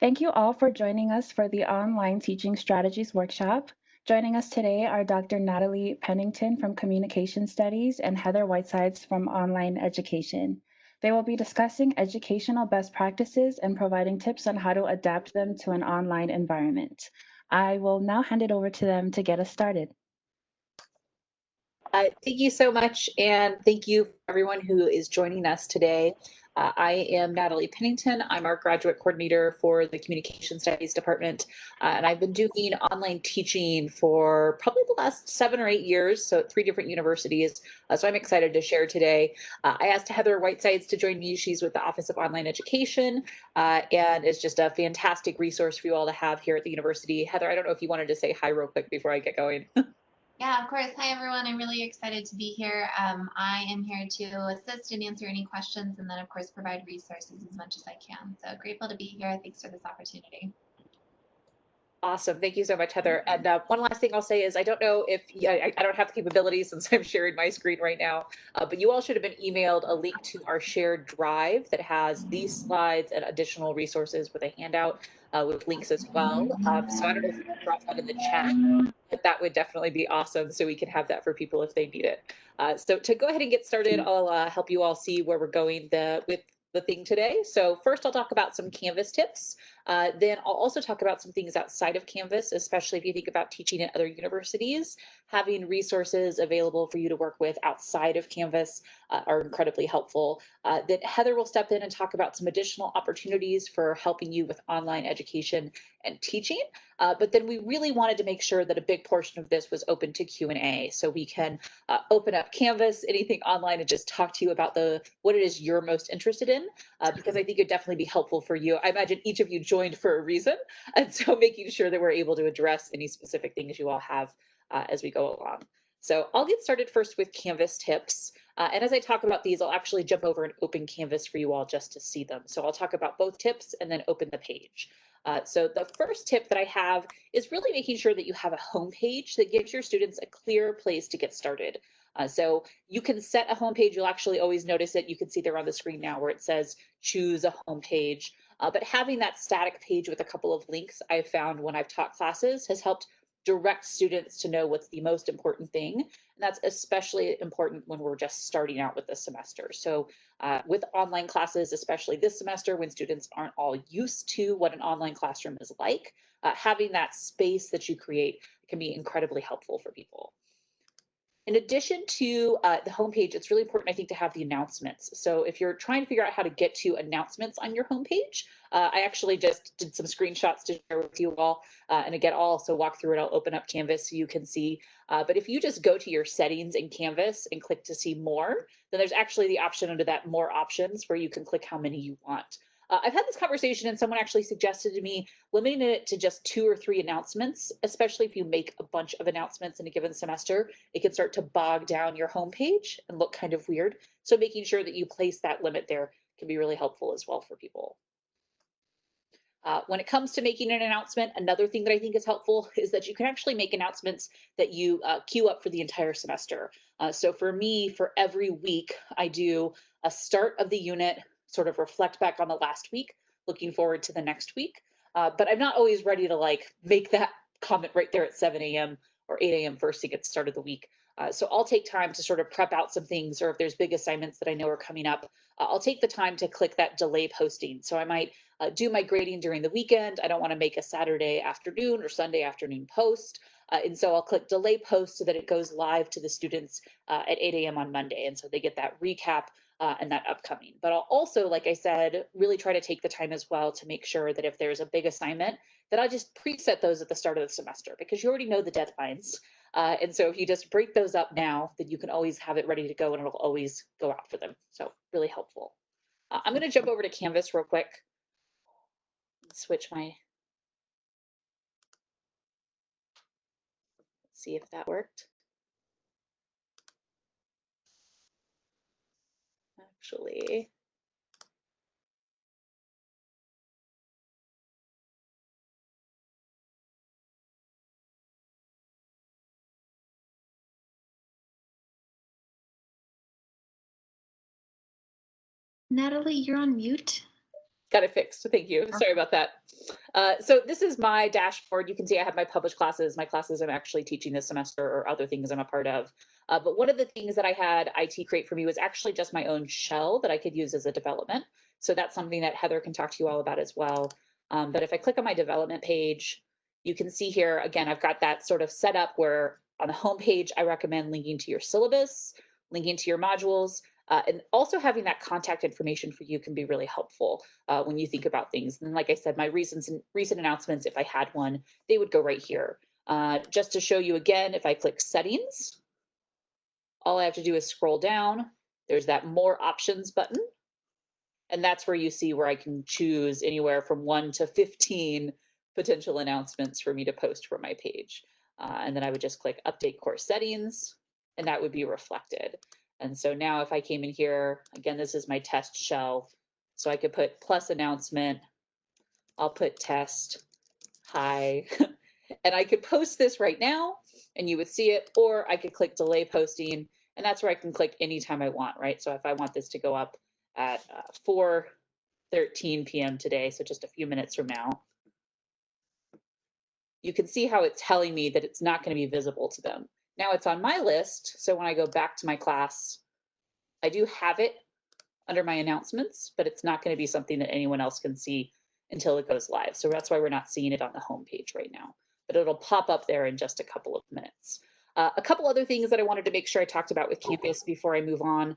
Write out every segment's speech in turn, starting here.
Thank you all for joining us for the Online Teaching Strategies Workshop. Joining us today are Dr. Natalie Pennington from Communication Studies and Heather Whitesides from Online Education. They will be discussing educational best practices and providing tips on how to adapt them to an online environment. I will now hand it over to them to get us started. Thank you so much, and thank you everyone who is joining us today. I am Natalie Pennington. I'm our graduate coordinator for the Communication Studies Department, and I've been doing online teaching for probably the last 7 or 8 years, so at 3 different universities. So I'm excited to share today. I asked Heather Whitesides to join me. She's with the Office of Online Education, and is just a fantastic resource for you all to have here at the university. Heather, I don't know if you wanted to say hi real quick before I get going. Yeah, of course. Hi, everyone. I'm really excited to be here. I am here to assist and answer any questions and then, of course, provide resources as much as I can. So grateful to be here. Thanks for this opportunity. Awesome. Thank you so much, Heather. And one last thing I'll say is I don't know if I don't have the capabilities since I'm sharing my screen right now, but you all should have been emailed a link to our shared drive that has these slides and additional resources with a handout with links as well. So I don't know if you can drop that in the chat, but that would definitely be awesome so we can have that for people if they need it. So to go ahead and get started, I'll help you all see where we're going with the thing today. So first I'll talk about some Canvas tips. Then I'll also talk about some things outside of Canvas, especially if you think about teaching at other universities. Having resources available for you to work with outside of Canvas are incredibly helpful. Then Heather will step in and talk about some additional opportunities for helping you with online education and teaching. But then we really wanted to make sure that a big portion of this was open to Q&A, so we can open up Canvas, anything online, and just talk to you about what it is you're most interested in, because I think it'd definitely be helpful for you. I imagine each of you joined for a reason, and so making sure that we're able to address any specific things you all have as we go along. So I'll get started first with Canvas tips. And as I talk about these, I'll actually jump over and open Canvas for you all just to see them. So I'll talk about both tips and then open the page. So the first tip that I have is really making sure that you have a home page that gives your students a clear place to get started. So you can set a home page. You'll actually always notice it. You can see there on the screen now where it says choose a home page. But having that static page with a couple of links I've found when I've taught classes has helped direct students to know what's the most important thing. And that's especially important when we're just starting out with the semester. So with online classes, especially this semester, when students aren't all used to what an online classroom is like, having that space that you create can be incredibly helpful for people. In addition to the homepage, it's really important, I think, to have the announcements. So if you're trying to figure out how to get to announcements on your homepage, I actually just did some screenshots to share with you all. And again, I'll also walk through it. I'll open up Canvas so you can see. But if you just go to your settings in Canvas and click to see more, then there's actually the option under that more options where you can click how many you want. I've had this conversation and someone actually suggested to me limiting it to just 2 or 3 announcements, especially if you make a bunch of announcements in a given semester, it can start to bog down your homepage and look kind of weird. So making sure that you place that limit there can be really helpful as well for people. When it comes to making an announcement, another thing that I think is helpful is that you can actually make announcements that you queue up for the entire semester. So for me, for every week, I do a start of the unit, sort of reflect back on the last week, looking forward to the next week. But I'm not always ready to like make that comment right there at 7 a.m. or 8 a.m. first thing at the start of the week. So I'll take time to sort of prep out some things, or if there's big assignments that I know are coming up, I'll take the time to click that delay posting. So I might do my grading during the weekend. I don't want to make a Saturday afternoon or Sunday afternoon post. And so I'll click delay post so that it goes live to the students at 8 a.m. on Monday. And so they get that recap and that upcoming. But I'll also, like I said, really try to take the time as well to make sure that if there's a big assignment, that I just preset those at the start of the semester because you already know the deadlines. And so if you just break those up now, then you can always have it ready to go and it'll always go out for them. So really helpful. I'm going to jump over to Canvas real quick. Switch my, see if that worked. Actually, Natalie, you're on mute. Got it fixed. Thank you. Sorry about that. So this is my dashboard. You can see I have my published classes, my classes I'm actually teaching this semester, or other things I'm a part of. But one of the things that I had IT create for me was actually just my own shell that I could use as a development. So that's something that Heather can talk to you all about as well. But if I click on my development page, you can see here, again, I've got that sort of set up where on the home page, I recommend linking to your syllabus, linking to your modules, and also having that contact information for you can be really helpful when you think about things. And like I said, my recent announcements, if I had one, they would go right here. Just to show you again, if I click settings, all I have to do is scroll down. There's that more options button. And that's where you see where I can choose anywhere from 1 to 15 potential announcements for me to post for my page. And then I would just click update course settings, and that would be reflected. And so now if I came in here, again, this is my test shell. So I could put plus announcement, I'll put test, hi, and I could post this right now and you would see it, or I could click delay posting, and that's where I can click anytime I want, right? So if I want this to go up at 4:13 p.m. today, so just a few minutes from now, you can see how it's telling me that it's not going to be visible to them. Now it's on my list, so when I go back to my class, I do have it under my announcements, but it's not going to be something that anyone else can see until it goes live. So that's why we're not seeing it on the home page right now, but it'll pop up there in just a couple of minutes. A couple other things that I wanted to make sure I talked about with Canvas before I move on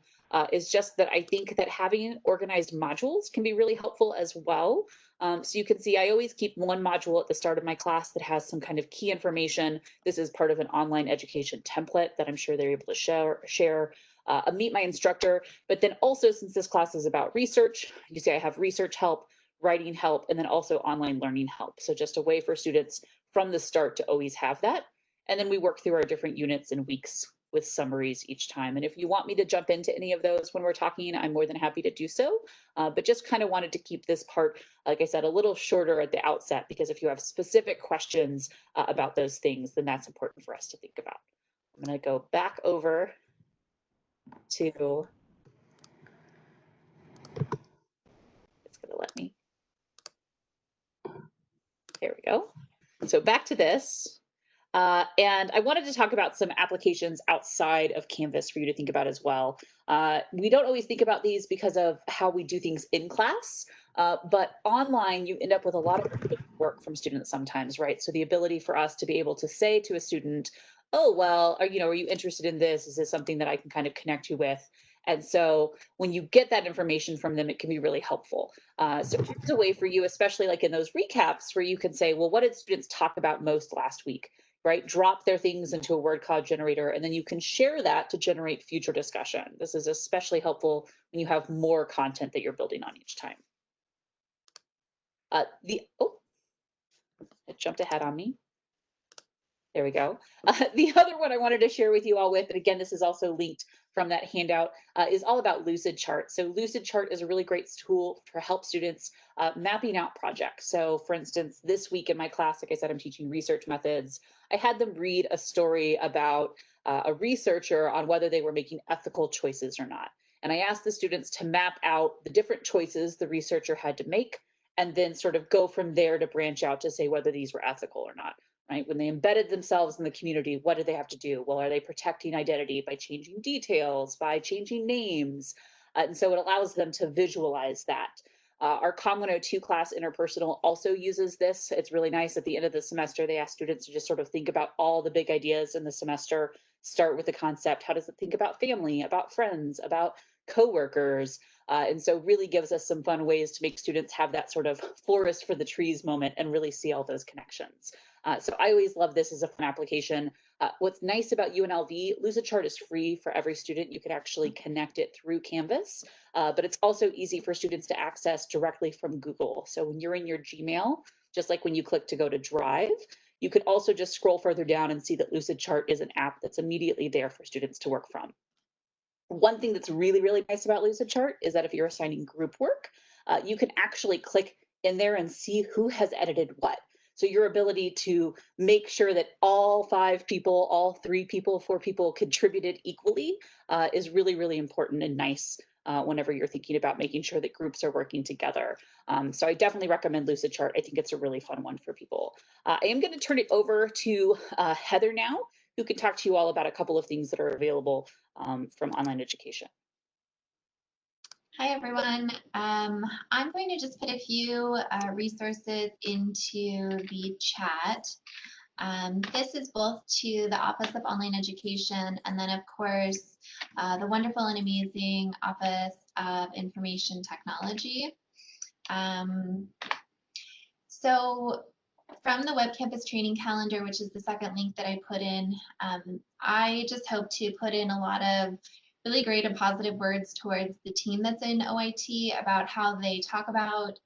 is just that I think that having organized modules can be really helpful as well. So you can see I always keep one module at the start of my class that has some kind of key information. This is part of an online education template that I'm sure they're able to share. Meet my instructor, but then also, since this class is about research, you see I have research help, writing help, and then also online learning help. So just a way for students from the start to always have that. And then we work through our different units and weeks with summaries each time. And if you want me to jump into any of those when we're talking, I'm more than happy to do so. But just kind of wanted to keep this part, like I said, a little shorter at the outset, because if you have specific questions about those things, then that's important for us to think about. I'm going to go back over to, it's going to let me. There we go. So back to this. And I wanted to talk about some applications outside of Canvas for you to think about as well. We don't always think about these because of how we do things in class, but online you end up with a lot of work from students sometimes, right? So the ability for us to be able to say to a student, oh, well, are you interested in this? Is this something that I can kind of connect you with? And so when you get that information from them, it can be really helpful. So here's a way for you, especially like in those recaps, where you can say, well, what did students talk about most last week? Right? Drop their things into a word cloud generator, and then you can share that to generate future discussion. This is especially helpful when you have more content that you're building on each time. It jumped ahead on me. There we go. The other one I wanted to share with you all with, and again, this is also linked from that handout, is all about Lucidchart. So Lucidchart is a really great tool to help students mapping out projects. So for instance, this week in my class, like I said, I'm teaching research methods. I had them read a story about a researcher on whether they were making ethical choices or not. And I asked the students to map out the different choices the researcher had to make, and then sort of go from there to branch out to say whether these were ethical or not. Right? When they embedded themselves in the community, what do they have to do? Well, are they protecting identity by changing details, by changing names? And so it allows them to visualize that. Our Com 102 class, Interpersonal, also uses this. It's really nice. At the end of the semester, they ask students to just sort of think about all the big ideas in the semester, start with the concept. How does it think about family, about friends, about coworkers? And so really gives us some fun ways to make students have that sort of forest for the trees moment and really see all those connections. So I always love this as a fun application. What's nice about UNLV, Lucidchart is free for every student. You can actually connect it through Canvas, but it's also easy for students to access directly from Google. So when you're in your Gmail, just like when you click to go to Drive, you could also just scroll further down and see that Lucidchart is an app that's immediately there for students to work from. One thing that's really, really nice about Lucidchart is that if you're assigning group work, you can actually click in there and see who has edited what. So your ability to make sure that all 5 people, all 3 people, 4 people contributed equally is really, really important and nice whenever you're thinking about making sure that groups are working together. So I definitely recommend Lucidchart. I think it's a really fun one for people. I am going to turn it over to Heather now, who can talk to you all about a couple of things that are available from online education. Hi, everyone. I'm going to just put a few resources into the chat. This is both to the Office of Online Education and then, of course, the wonderful and amazing Office of Information Technology. So from the Web Campus Training Calendar, which is the second link that I put in, I just hope to put in a lot of really great and positive words towards the team that's in OIT about how they talk about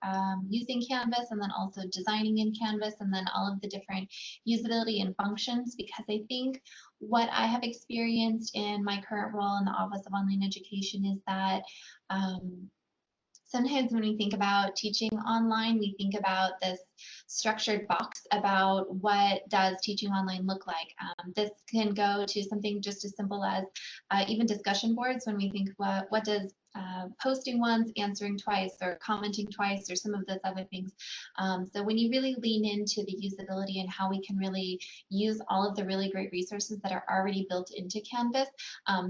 using Canvas and then also designing in Canvas and then all of the different usability and functions, because I think what I have experienced in my current role in the Office of Online Education is that sometimes when we think about teaching online, we think about this structured box about what does teaching online look like. This can go to something just as simple as even discussion boards when we think what does posting once, answering twice, or commenting twice, or some of those other things. So when you really lean into the usability and how we can really use all of the really great resources that are already built into Canvas,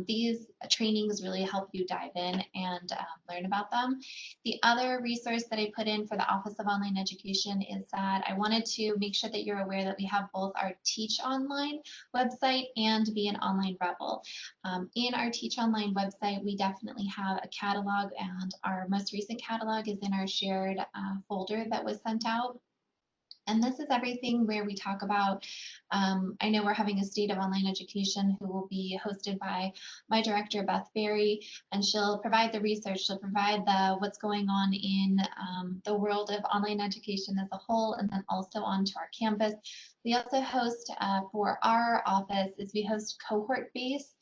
these trainings really help you dive in and learn about them. The other resource that I put in for the Office of Online Education is that I wanted to make sure that you're aware that we have both our Teach Online website and Be an Online Rebel. In our Teach Online website, we definitely have a catalog, and our most recent catalog is in our shared folder that was sent out. And this is everything where we talk about, I know we're having a State of Online Education who will be hosted by my director, Beth Berry, and she'll provide the research, she'll provide the what's going on in the world of online education as a whole, and then also onto our campus. We also host for our office is we host cohort-based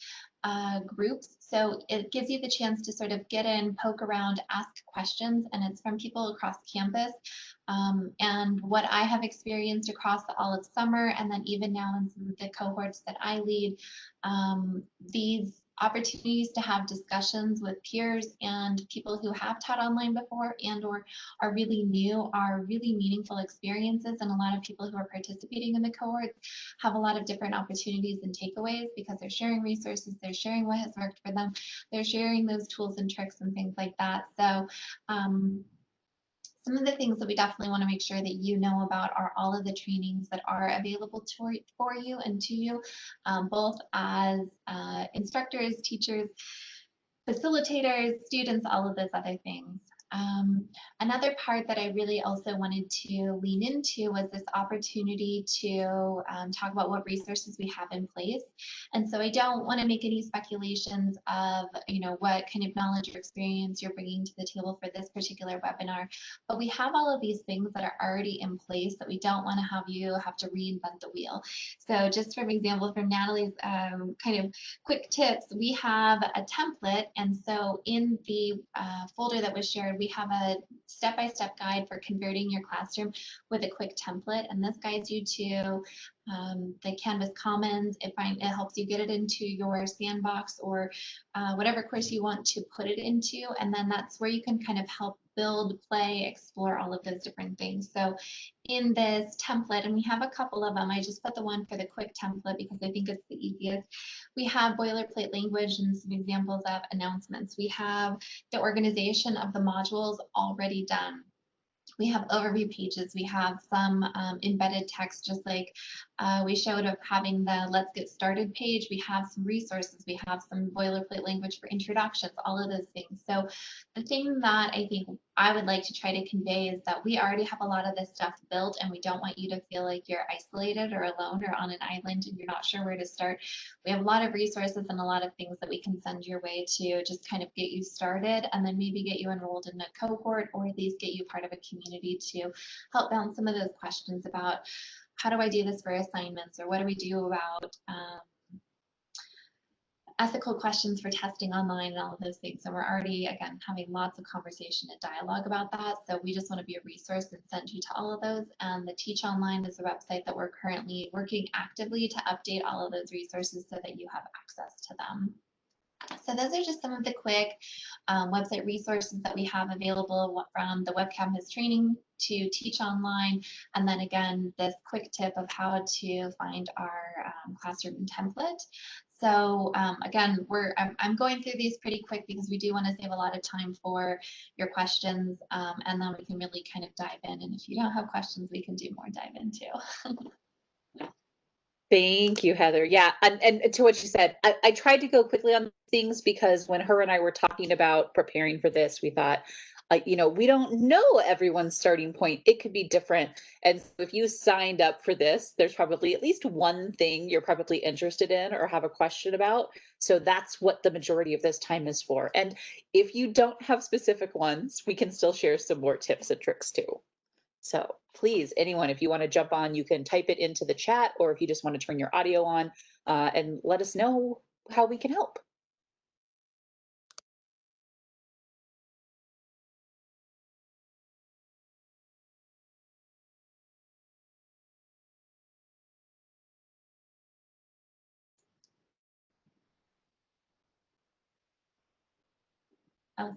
groups. So it gives you the chance to sort of get in, poke around, ask questions, and it's from people across campus. And what I have experienced across all of summer, and then even now in some of the cohorts that I lead, these opportunities to have discussions with peers and people who have taught online before and or are really new are really meaningful experiences, and a lot of people who are participating in the cohorts have a lot of different opportunities and takeaways because they're sharing resources, they're sharing what has worked for them, they're sharing those tools and tricks and things like that. So some of the things that we definitely want to make sure that you know about are all of the trainings that are available for you and to you, both as instructors, teachers, facilitators, students, all of those other things. Another part that I really also wanted to lean into was this opportunity to talk about what resources we have in place. And so I don't want to make any speculations of, what kind of knowledge or experience you're bringing to the table for this particular webinar, but we have all of these things that are already in place that we don't want to have you have to reinvent the wheel. So just for example, from Natalie's kind of quick tips, we have a template, and so in the folder that was shared, we have a step-by-step guide for converting your classroom with a quick template, and this guides you to the Canvas Commons. It helps you get it into your sandbox or whatever course you want to put it into, and then that's where you can kind of help build, play, explore all of those different things. So in this template, and we have a couple of them, I just put the one for the quick template because I think it's the easiest. We have boilerplate language and some examples of announcements. We have the organization of the modules already done. We have overview pages. We have some embedded text, just like we showed of having the Let's Get Started page. We have some resources. We have some boilerplate language for introductions, all of those things. So the thing that I think I would like to try to convey is that we already have a lot of this stuff built, and we don't want you to feel like you're isolated or alone or on an island and you're not sure where to start. We have a lot of resources and a lot of things that we can send your way to just kind of get you started, and then maybe get you enrolled in a cohort, or at least get you part of a community to help bounce some of those questions about how do I do this for assignments, or what do we do about ethical questions for testing online and all of those things. And we're already, again, having lots of conversation and dialogue about that. So we just want to be a resource and send you to all of those. And the Teach Online is a website that we're currently working actively to update all of those resources so that you have access to them. So those are just some of the quick website resources that we have available, from the web campus training to teach online. And then again, this quick tip of how to find our classroom template. So again, I'm going through these pretty quick because we do want to save a lot of time for your questions, and then we can really kind of dive in. And if you don't have questions, we can do more dive in too. Thank you, Heather. Yeah, and to what you said, I tried to go quickly on things because when her and I were talking about preparing for this, we thought, we don't know everyone's starting point. It could be different. And so if you signed up for this, there's probably at least one thing you're probably interested in or have a question about. So that's what the majority of this time is for. And if you don't have specific ones, we can still share some more tips and tricks too. So please, anyone, if you want to jump on, you can type it into the chat, or if you just want to turn your audio on and let us know how we can help.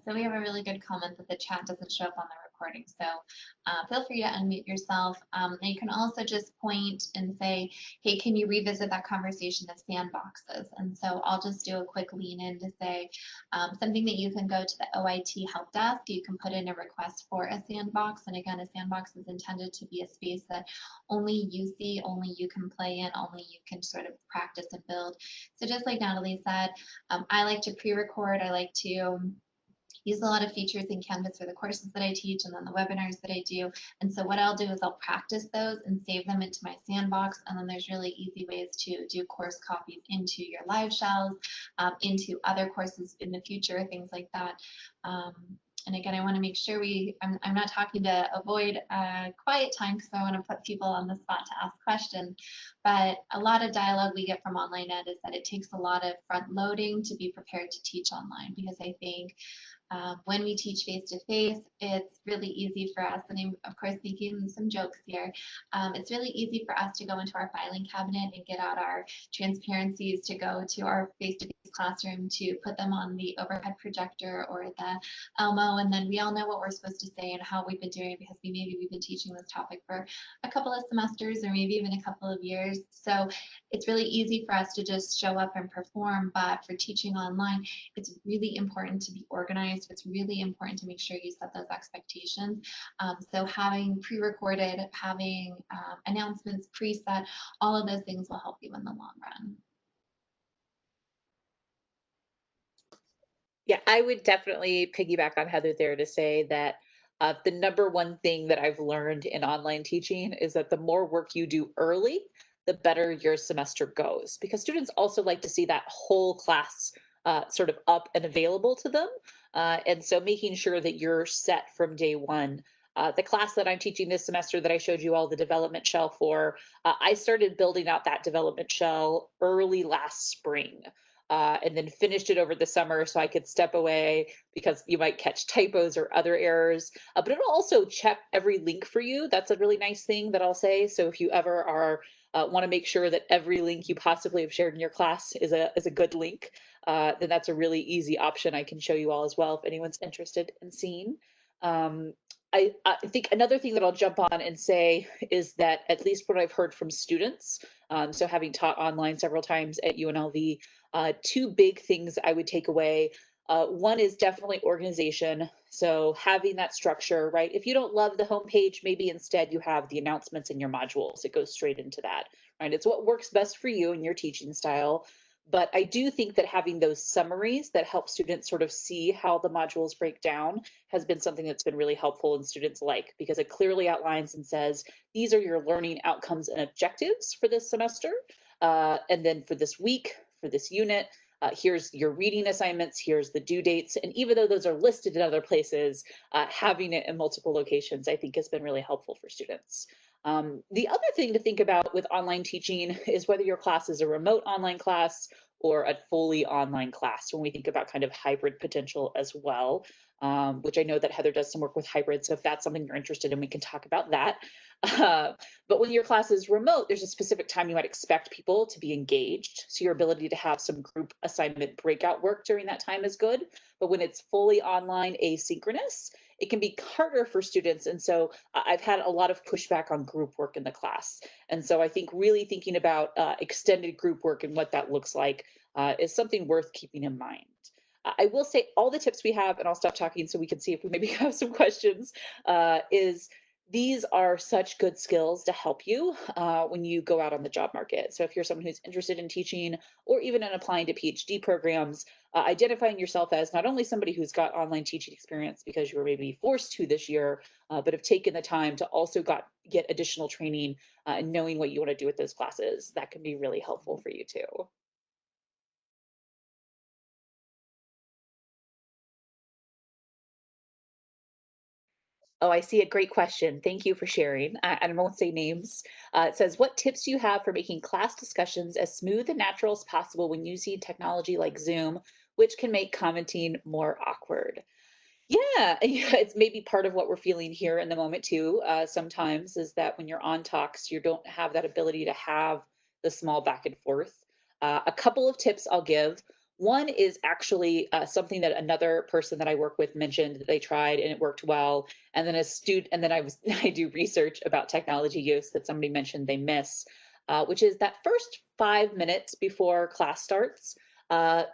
So we have a really good comment that the chat doesn't show up on the recording. So feel free to unmute yourself. And you can also just point and say, hey, can you revisit that conversation of sandboxes? And so I'll just do a quick lean in to say something that you can go to the OIT help desk. You can put in a request for a sandbox. And again, a sandbox is intended to be a space that only you see, only you can play in, only you can sort of practice and build. So just like Natalie said, I like to pre-record. I like to use a lot of features in Canvas for the courses that I teach and then the webinars that I do. And so what I'll do is I'll practice those and save them into my sandbox. And then there's really easy ways to do course copies into your live shells, into other courses in the future, things like that. And again, I want to make sure I'm not talking to avoid quiet time because I want to put people on the spot to ask questions. But a lot of dialogue we get from online ed is that it takes a lot of front loading to be prepared to teach online, because I think when we teach face-to-face, it's really easy for us, and I'm of course making some jokes here, it's really easy for us to go into our filing cabinet and get out our transparencies, to go to our face-to-face classroom, to put them on the overhead projector or the Elmo, and then we all know what we're supposed to say and how we've been doing, because maybe we've been teaching this topic for a couple of semesters or maybe even a couple of years. So it's really easy for us to just show up and perform, but for teaching online, it's really important to be organized. It's really important to make sure you set those expectations. So having pre-recorded, having announcements preset, all of those things will help you in the long run. Yeah, I would definitely piggyback on Heather there to say that the number one thing that I've learned in online teaching is that the more work you do early, the better your semester goes, because students also like to see that whole class sort of up and available to them. And so making sure that you're set from day one. The class that I'm teaching this semester that I showed you all the development shell for, I started building out that development shell early last spring. And then finished it over the summer so I could step away, because you might catch typos or other errors. But it'll also check every link for you. That's a really nice thing that I'll say. So if you ever are want to make sure that every link you possibly have shared in your class is a good link, then that's a really easy option I can show you all as well if anyone's interested in seeing. I think another thing that I'll jump on and say is that, at least what I've heard from students, so having taught online several times at UNLV, two big things I would take away. One is definitely organization. So having that structure, right? If you don't love the homepage, maybe instead you have the announcements in your modules. It goes straight into that, right? It's what works best for you and your teaching style. But I do think that having those summaries that help students sort of see how the modules break down has been something that's been really helpful, and students like, because it clearly outlines and says, these are your learning outcomes and objectives for this semester. And then for this week, for this unit, here's your reading assignments, here's the due dates. And even though those are listed in other places, having it in multiple locations, I think has been really helpful for students. The other thing to think about with online teaching is whether your class is a remote online class or a fully online class when we think about kind of hybrid potential as well, which I know that Heather does some work with hybrid. So if that's something you're interested in, we can talk about that. Uh, but when your class is remote, there's a specific time you might expect people to be engaged. So your ability to have some group assignment breakout work during that time is good. But when it's fully online asynchronous, it can be harder for students. And so I've had a lot of pushback on group work in the class. And so I think really thinking about extended group work and what that looks like is something worth keeping in mind. I will say all the tips we have, and I'll stop talking so we can see if we maybe have some questions, is these are such good skills to help you when you go out on the job market. So if you're someone who's interested in teaching or even in applying to PhD programs, identifying yourself as not only somebody who's got online teaching experience because you were maybe forced to this year, but have taken the time to also get additional training and knowing what you want to do with those classes, that can be really helpful for you too. Oh, I see a great question. Thank you for sharing. I won't say names. It says, what tips do you have for making class discussions as smooth and natural as possible when using technology like Zoom, which can make commenting more awkward? Yeah, yeah, it's maybe part of what we're feeling here in the moment too. Sometimes is that when you're on talks, you don't have that ability to have the small back and forth. A couple of tips I'll give. One is actually something that another person that I work with mentioned that they tried and it worked well. And then a student, and then I do research about technology use that somebody mentioned they miss, which is that first 5 minutes before class starts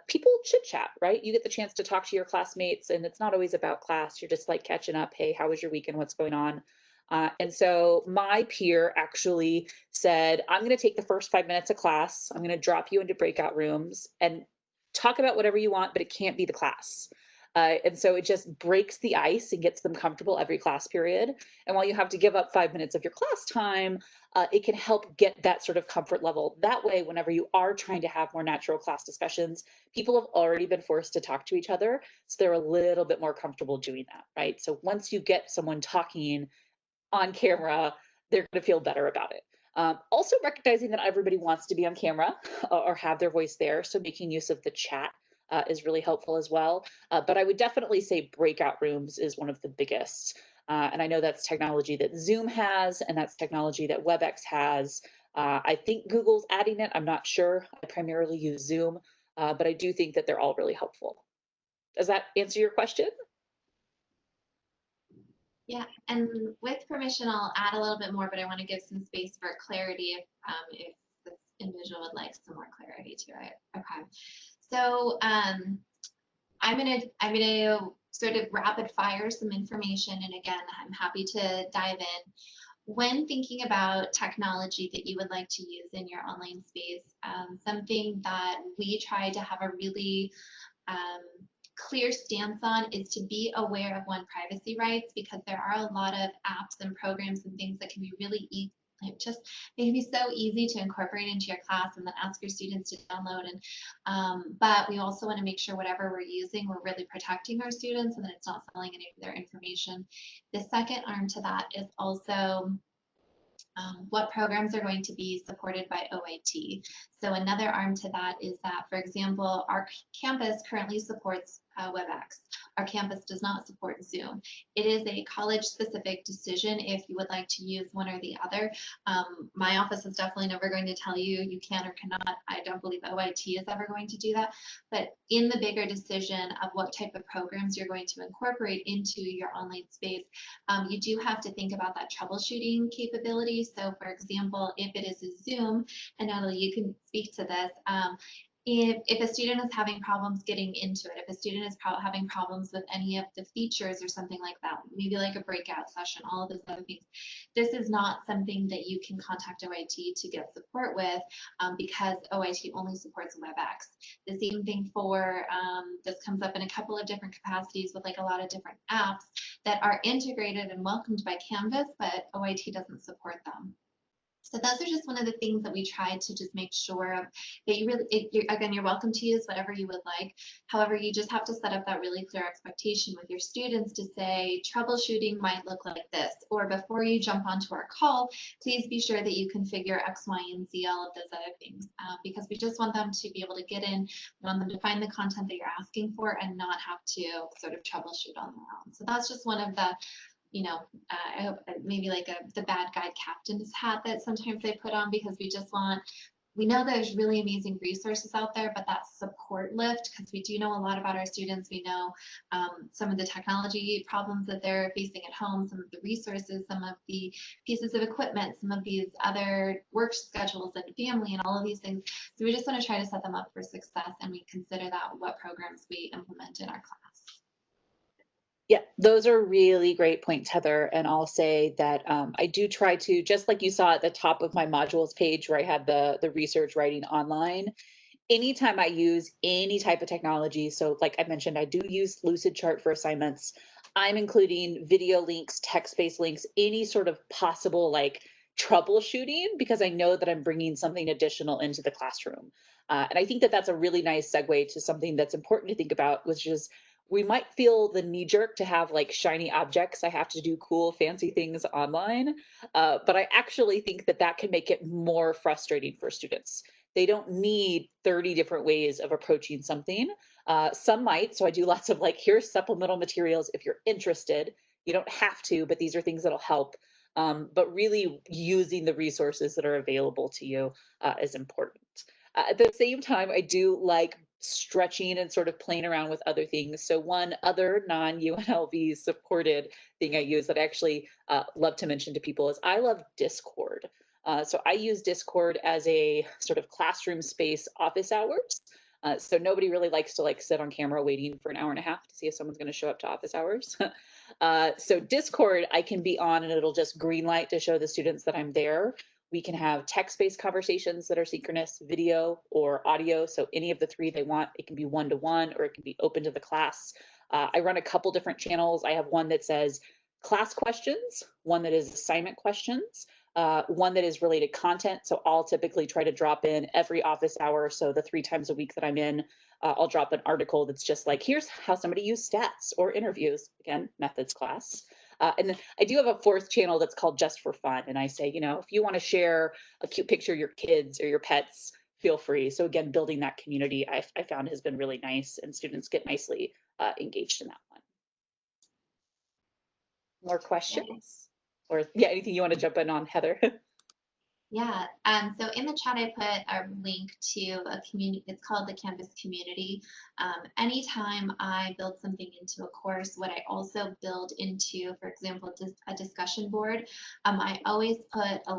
people chit chat, right? You get the chance to talk to your classmates, and it's not always about class. You're just like catching up. Hey, how was your weekend? What's going on? And so my peer actually said, I'm going to take the first 5 minutes of class. I'm going to drop you into breakout rooms and talk about whatever you want, but it can't be the class. And so it just breaks the ice and gets them comfortable every class period. And while you have to give up 5 minutes of your class time, it can help get that sort of comfort level. That way, whenever you are trying to have more natural class discussions, people have already been forced to talk to each other. So they're a little bit more comfortable doing that, right? So once you get someone talking on camera, they're going to feel better about it. Also recognizing that everybody wants to be on camera or have their voice there. So making use of the chat is really helpful as well. But I would definitely say breakout rooms is one of the biggest. And I know that's technology that Zoom has, and that's technology that WebEx has. I think Google's adding it. I'm not sure. I primarily use Zoom, but I do think that they're all really helpful. Does that answer your question? Yeah, and with permission, I'll add a little bit more, but I want to give some space for clarity if this individual would like some more clarity to it. Okay, so I'm gonna sort of rapid fire some information, and again, I'm happy to dive in. When thinking about technology that you would like to use in your online space, something that we try to have a really um, clear stance on is to be aware of privacy rights, because there are a lot of apps and programs and things that can be really like just they can be so easy to incorporate into your class and then ask your students to download. And but we also want to make sure whatever we're using, we're really protecting our students and that it's not selling any of their information. The second arm to that is also what programs are going to be supported by OIT. So another arm to that is that, for example, our campus currently supports WebEx. Our campus does not support Zoom. It is a college-specific decision if you would like to use one or the other. My office is definitely never going to tell you you can or cannot. I don't believe OIT is ever going to do that. But in the bigger decision of what type of programs you're going to incorporate into your online space, you do have to think about that troubleshooting capability. So for example, if it is a Zoom, and Natalie, you can speak to this, if a student is having problems getting into it, if a student is having problems with any of the features or something like that, maybe like a breakout session, all of those other things, this is not something that you can contact OIT to get support with because OIT only supports WebEx. The same thing for, this comes up in a couple of different capacities with like a lot of different apps that are integrated and welcomed by Canvas, but OIT doesn't support them. So those are just one of the things that we try to just make sure of, that you really, again, you're welcome to use whatever you would like. However, you just have to set up that really clear expectation with your students to say, troubleshooting might look like this, or before you jump onto our call, please be sure that you configure X, Y, and Z, all of those other things, because we just want them to be able to get in, we want them to find the content that you're asking for and not have to sort of troubleshoot on their own. So that's just one of the, I hope maybe like the bad guide captain's hat that sometimes they put on, because we know there's really amazing resources out there, but that support lift, because we do know a lot about our students. We know some of the technology problems that they're facing at home, some of the resources, some of the pieces of equipment, some of these other work schedules and family and all of these things. So we just want to try to set them up for success, and we consider that what programs we implement in our class. Yeah, those are really great points, Heather. And I'll say that I do try to, just like you saw at the top of my modules page where I had the research writing online, anytime I use any type of technology, so like I mentioned, I do use Lucidchart for assignments. I'm including video links, text-based links, any sort of possible like troubleshooting, because I know that I'm bringing something additional into the classroom. And I think that that's a really nice segue to something that's important to think about, which is we might feel the knee jerk to have like shiny objects. I have to do cool, fancy things online. But I actually think that that can make it more frustrating for students. They don't need 30 different ways of approaching something. Some might. So I do lots of like, here's supplemental materials if you're interested. You don't have to, but these are things that'll help. But really using the resources that are available to you is important. At the same time, I do like stretching and sort of playing around with other things. So one other non-UNLV supported thing I use that I actually love to mention to people is I love Discord. So I use Discord as a sort of classroom space office hours. So nobody really likes to like sit on camera waiting for an hour and a half to see if someone's going to show up to office hours. So Discord, I can be on and it'll just green light to show the students that I'm there. We can have text-based conversations that are synchronous, video or audio. So any of the three they want, it can be one-to-one or it can be open to the class. I run a couple different channels. I have one that says class questions, one that is assignment questions, one that is related content. So I'll typically try to drop in every office hour. So the 3 times a week that I'm in, I'll drop an article that's just like, here's how somebody used stats or interviews, again, methods class. And then I do have a 4th channel that's called Just for Fun. And I say, if you want to share a cute picture of your kids or your pets, feel free. So again, building that community I found has been really nice, and students get nicely engaged in that one. More questions? Or yeah, anything you want to jump in on, Heather? Yeah, so in the chat, I put a link to a community. It's called the Canvas Community. Anytime I build something into a course, what I also build into, for example, a discussion board, I always put a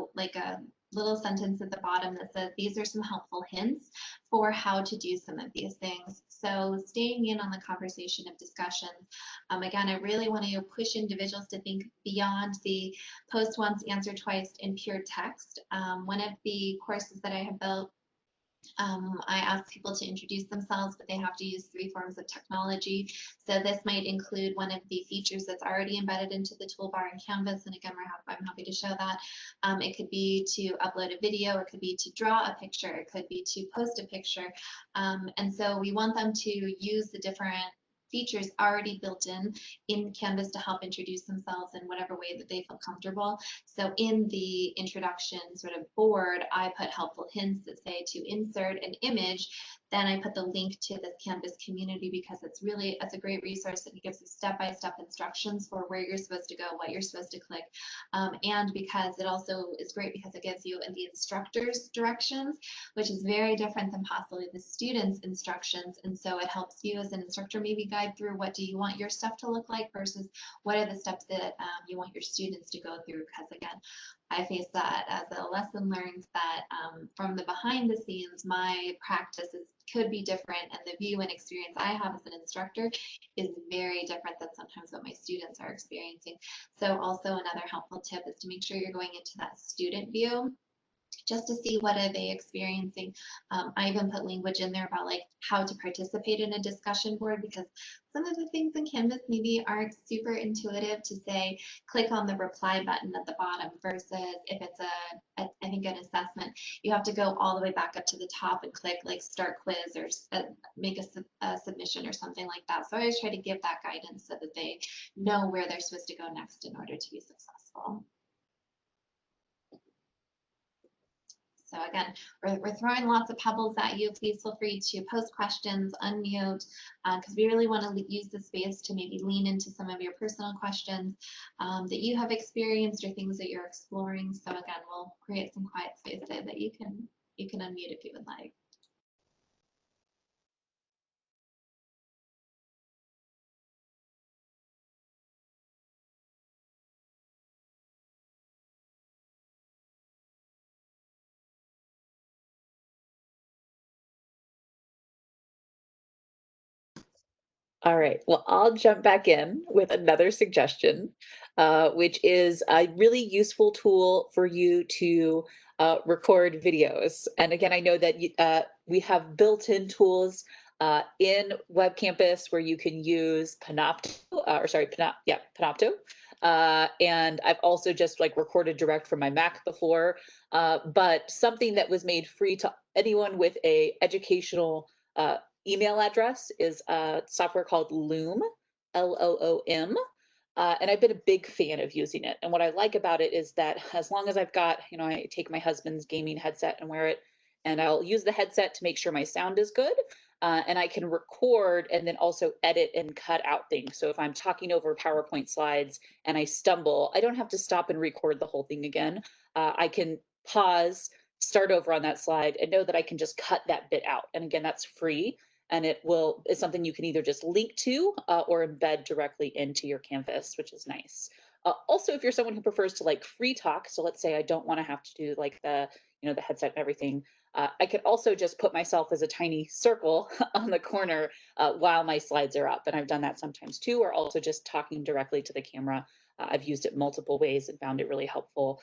little sentence at the bottom that says, these are some helpful hints for how to do some of these things. So staying in on the conversation of discussions. Again, I really want to push individuals to think beyond the post once, answer twice in pure text. One of the courses that I have built, I ask people to introduce themselves, but they have to use 3 forms of technology. So this might include one of the features that's already embedded into the toolbar in Canvas. And again, I'm happy to show that. It could be to upload a video, it could be to draw a picture, it could be to post a picture. And so we want them to use the different features already built in Canvas to help introduce themselves in whatever way that they feel comfortable. So in the introduction sort of board, I put helpful hints that say to insert an image. Then I put the link to this Canvas community because it's a great resource, and it gives you step-by-step instructions for where you're supposed to go, what you're supposed to click. And because it also is great because it gives you the instructor's directions, which is very different than possibly the student's instructions. And so it helps you as an instructor maybe guide through what do you want your stuff to look like versus what are the steps that you want your students to go through. Because again, I face that as a lesson learned that from the behind the scenes, my practices could be different, and the view and experience I have as an instructor is very different than sometimes what my students are experiencing. So also another helpful tip is to make sure you're going into that student view. just to see what are they experiencing. I even put language in there about like how to participate in a discussion board, because some of the things in Canvas maybe aren't super intuitive to say, click on the reply button at the bottom, versus if it's I think an assessment, you have to go all the way back up to the top and click like start quiz or make a submission or something like that. So I always try to give that guidance so that they know where they're supposed to go next in order to be successful. So again, we're throwing lots of pebbles at you. Please feel free to post questions, unmute, because we really want to use the space to maybe lean into some of your personal questions that you have experienced or things that you're exploring. So again, we'll create some quiet space there that you can unmute if you would like. All right, well, I'll jump back in with another suggestion, which is a really useful tool for you to record videos. And again, I know that we have built-in tools in Web Campus where you can use Panopto, Panopto. And I've also just like recorded direct from my Mac before, but something that was made free to anyone with a educational email address is a software called Loom, Loom. And I've been a big fan of using it. And what I like about it is that as long as I've got, I take my husband's gaming headset and wear it, and I'll use the headset to make sure my sound is good. And I can record and then also edit and cut out things. So if I'm talking over PowerPoint slides and I stumble, I don't have to stop and record the whole thing again. I can pause, start over on that slide, and know that I can just cut that bit out. And again, that's free. And it's something you can either just link to or embed directly into your Canvas, which is nice. Also, if you're someone who prefers to like free talk, so let's say I don't want to have to do like the headset and everything, I could also just put myself as a tiny circle on the corner while my slides are up. And I've done that sometimes too, or also just talking directly to the camera. I've used it multiple ways and found it really helpful.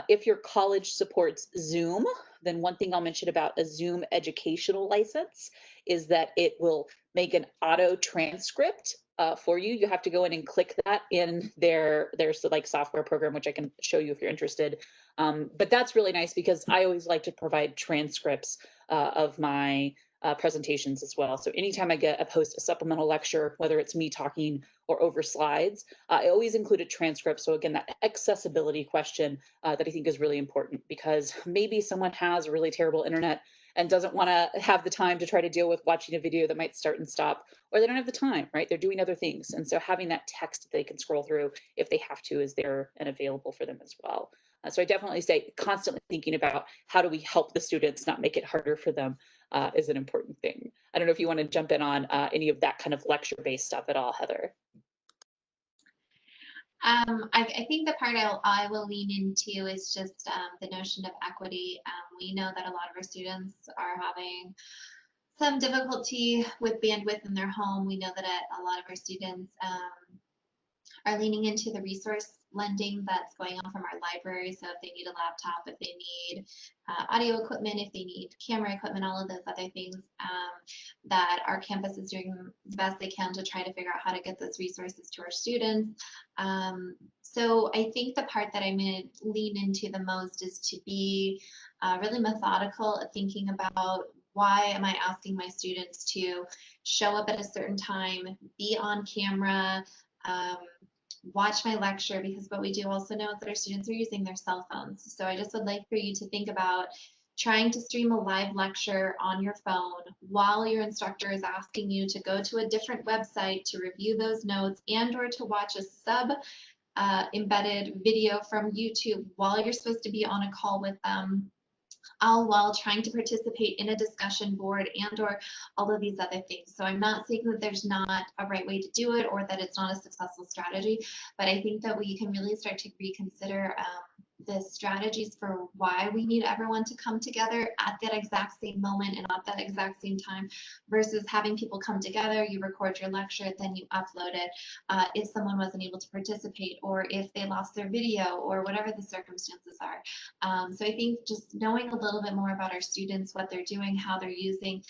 If your college supports Zoom, then one thing I'll mention about a Zoom educational license is that it will make an auto transcript for you. You have to go in and click that in their like software program, which I can show you if you're interested. But that's really nice because I always like to provide transcripts of my presentations as well. So anytime I post a supplemental lecture, whether it's me talking or over slides, I always include a transcript. So again, that accessibility question that I think is really important, because maybe someone has a really terrible internet and doesn't want to have the time to try to deal with watching a video that might start and stop, or they don't have the time, right? They're doing other things. And so having that text that they can scroll through if they have to is there and available for them as well. So I definitely say constantly thinking about how do we help the students, not make it harder for them, is an important thing. I don't know if you want to jump in on any of that kind of lecture-based stuff at all, Heather. I think the part I will lean into is just the notion of equity. We know that a lot of our students are having some difficulty with bandwidth in their home. We know that a lot of our students are leaning into the resource lending that's going on from our library. So if they need a laptop, if they need audio equipment, if they need camera equipment, all of those other things, that our campus is doing the best they can to try to figure out how to get those resources to our students. So I think the part that I'm going to lean into the most is to be really methodical at thinking about, why am I asking my students to show up at a certain time, be on camera, watch my lecture, because what we do also know is that our students are using their cell phones. So I just would like for you to think about trying to stream a live lecture on your phone while your instructor is asking you to go to a different website to review those notes and or to watch a sub embedded video from YouTube while you're supposed to be on a call with them, all while trying to participate in a discussion board and or all of these other things. So I'm not saying that there's not a right way to do it or that it's not a successful strategy, but I think that we can really start to reconsider the strategies for why we need everyone to come together at that exact same moment and at that exact same time, versus having people come together, you record your lecture, then you upload it. If someone wasn't able to participate, or if they lost their video, or whatever the circumstances are. So I think just knowing a little bit more about our students, what they're doing, how they're using,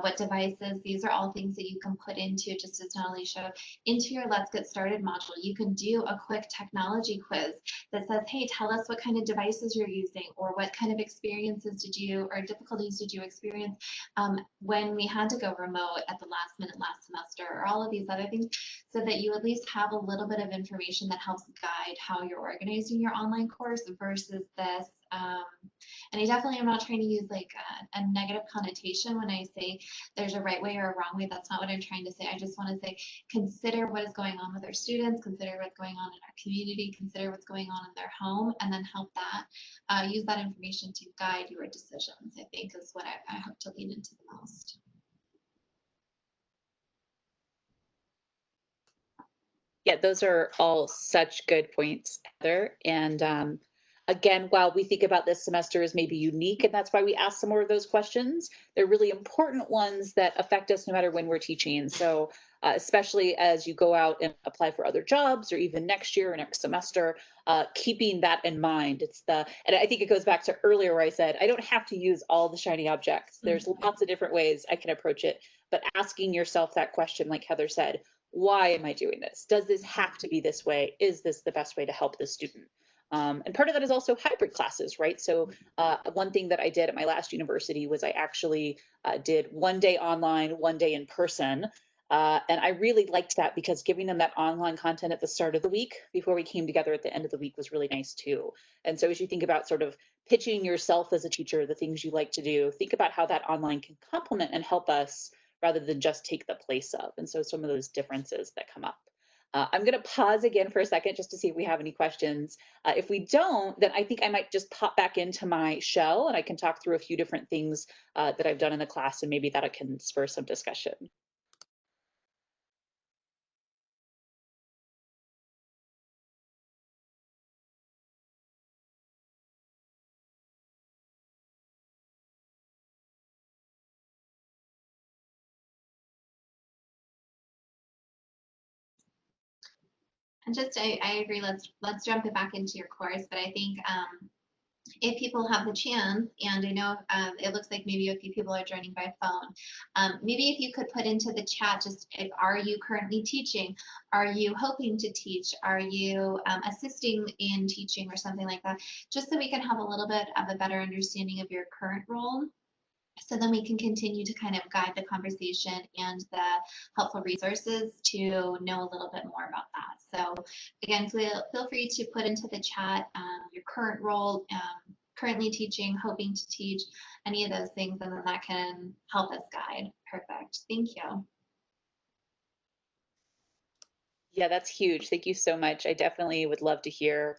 what devices, these are all things that you can put into, just as Natalie showed, into your Let's Get Started module. You can do a quick technology quiz that says, hey, tell us what kind of devices you're using, or what kind of experiences did you, or difficulties did you experience when we had to go remote at the last minute last semester, or all of these other things, so that you at least have a little bit of information that helps guide how you're organizing your online course versus this. And I definitely am not trying to use like a negative connotation when I say there's a right way or a wrong way. That's not what I'm trying to say. I just want to say, consider what is going on with our students, consider what's going on in our community, consider what's going on in their home, and then help that, use that information to guide your decisions, I think is what I hope to lean into the most. Yeah, those are all such good points, Heather. And again, while we think about this semester as maybe unique, and that's why we ask some more of those questions, they're really important ones that affect us no matter when we're teaching. So especially as you go out and apply for other jobs, or even next year or next semester, keeping that in mind. And I think it goes back to earlier where I said, I don't have to use all the shiny objects. There's lots of different ways I can approach it, but asking yourself that question, like Heather said, why am I doing this? Does this have to be this way? Is this the best way to help the student? And part of that is also hybrid classes, right? So one thing that I did at my last university was I actually did one day online, one day in person. And I really liked that because giving them that online content at the start of the week before we came together at the end of the week was really nice too. And so as you think about sort of pitching yourself as a teacher, the things you like to do, think about how that online can complement and help us rather than just take the place of. And so some of those differences that come up. I'm going to pause again for a second just to see if we have any questions. If we don't, then I think I might just pop back into my shell and I can talk through a few different things that I've done in the class, and maybe that can spur some discussion. And just, I agree, let's jump it back into your course, but I think if people have the chance, and I know it looks like maybe a few people are joining by phone, maybe if you could put into the chat just, are you currently teaching? Are you hoping to teach? Are you assisting in teaching or something like that? Just so we can have a little bit of a better understanding of your current role. So then we can continue to kind of guide the conversation and the helpful resources to know a little bit more about that. So again, feel free to put into the chat your current role, currently teaching, hoping to teach, any of those things, and then that can help us guide. Perfect. Thank you. Yeah, that's huge. Thank you so much. I definitely would love to hear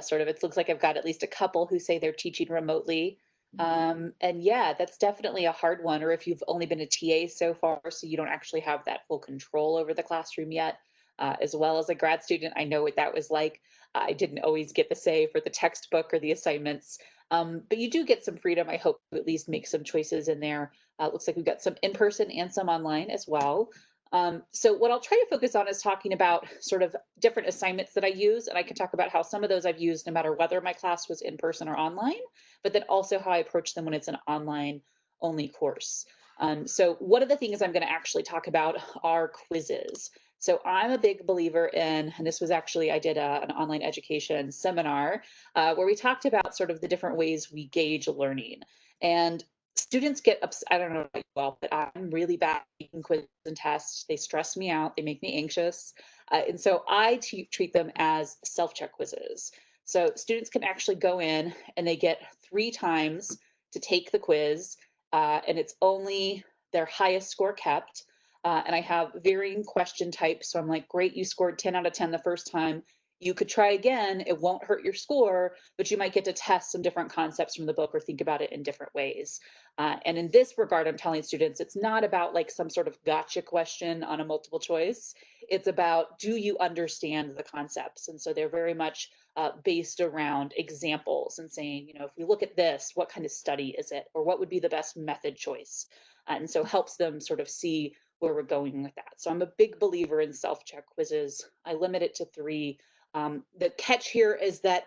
sort of, it looks like I've got at least a couple who say they're teaching remotely. And yeah, that's definitely a hard one. Or if you've only been a TA so far, so you don't actually have that full control over the classroom yet, as well as a grad student, I know what that was like. I didn't always get the say for the textbook or the assignments, but you do get some freedom. I hope to at least make some choices in there. Looks like we've got some in person and some online as well. So what I'll try to focus on is talking about sort of different assignments that I use, and I can talk about how some of those I've used no matter whether my class was in person or online, but then also how I approach them when it's an online only course. So one of the things I'm going to actually talk about are quizzes. So I'm a big believer in, and this was actually, I did an online education seminar where we talked about sort of the different ways we gauge learning. And students get upset. I don't know about you all, but I'm really bad at taking quizzes and tests. They stress me out. They make me anxious. And so I treat them as self-check quizzes. So students can actually go in and they get 3 times to take the quiz, and it's only their highest score kept. And I have varying question types. So I'm like, great, you scored 10 out of 10 the first time. You could try again, it won't hurt your score, but you might get to test some different concepts from the book or think about it in different ways. And in this regard, I'm telling students, it's not about like some sort of gotcha question on a multiple choice. It's about, do you understand the concepts? And so they're very much based around examples and saying, you know, if we look at this, what kind of study is it? Or what would be the best method choice? And so helps them sort of see where we're going with that. So I'm a big believer in self-check quizzes. I limit it to 3. The catch here is that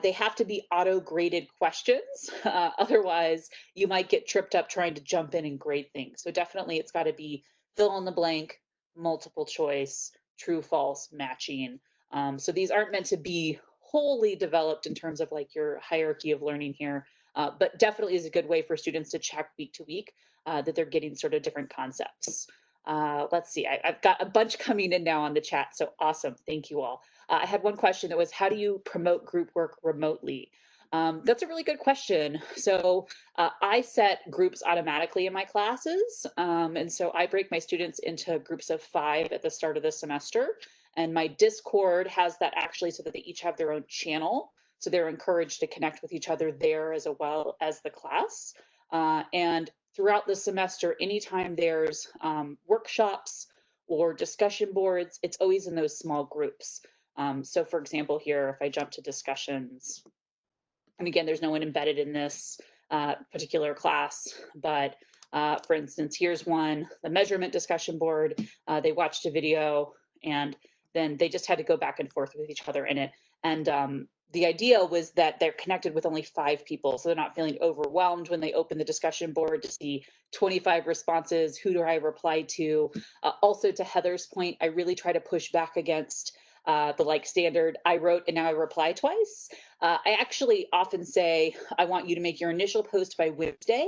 they have to be auto-graded questions. Otherwise, you might get tripped up trying to jump in and grade things. So definitely it's got to be fill in the blank, multiple choice, true, false, matching. So these aren't meant to be wholly developed in terms of like your hierarchy of learning here, but definitely is a good way for students to check week to week that they're getting sort of different concepts. Let's see, I've got a bunch coming in now on the chat, so awesome, thank you all. I had one question that was, how do you promote group work remotely? That's a really good question. So I set groups automatically in my classes. And so I break my students into groups of 5 at the start of the semester. And my Discord has that actually so that they each have their own channel. So they're encouraged to connect with each other there as well as the class. And throughout the semester, anytime there's workshops or discussion boards, it's always in those small groups. So for example, here, if I jump to discussions, and again, there's no one embedded in this particular class, but for instance, here's one, the measurement discussion board. They watched a video and then they just had to go back and forth with each other in it. And the idea was that they're connected with only 5 people, so they're not feeling overwhelmed when they open the discussion board to see 25 responses. Who do I reply to? Also, to Heather's point, I really try to push back against the like standard, I wrote and now I reply twice. I actually often say, I want you to make your initial post by Wednesday.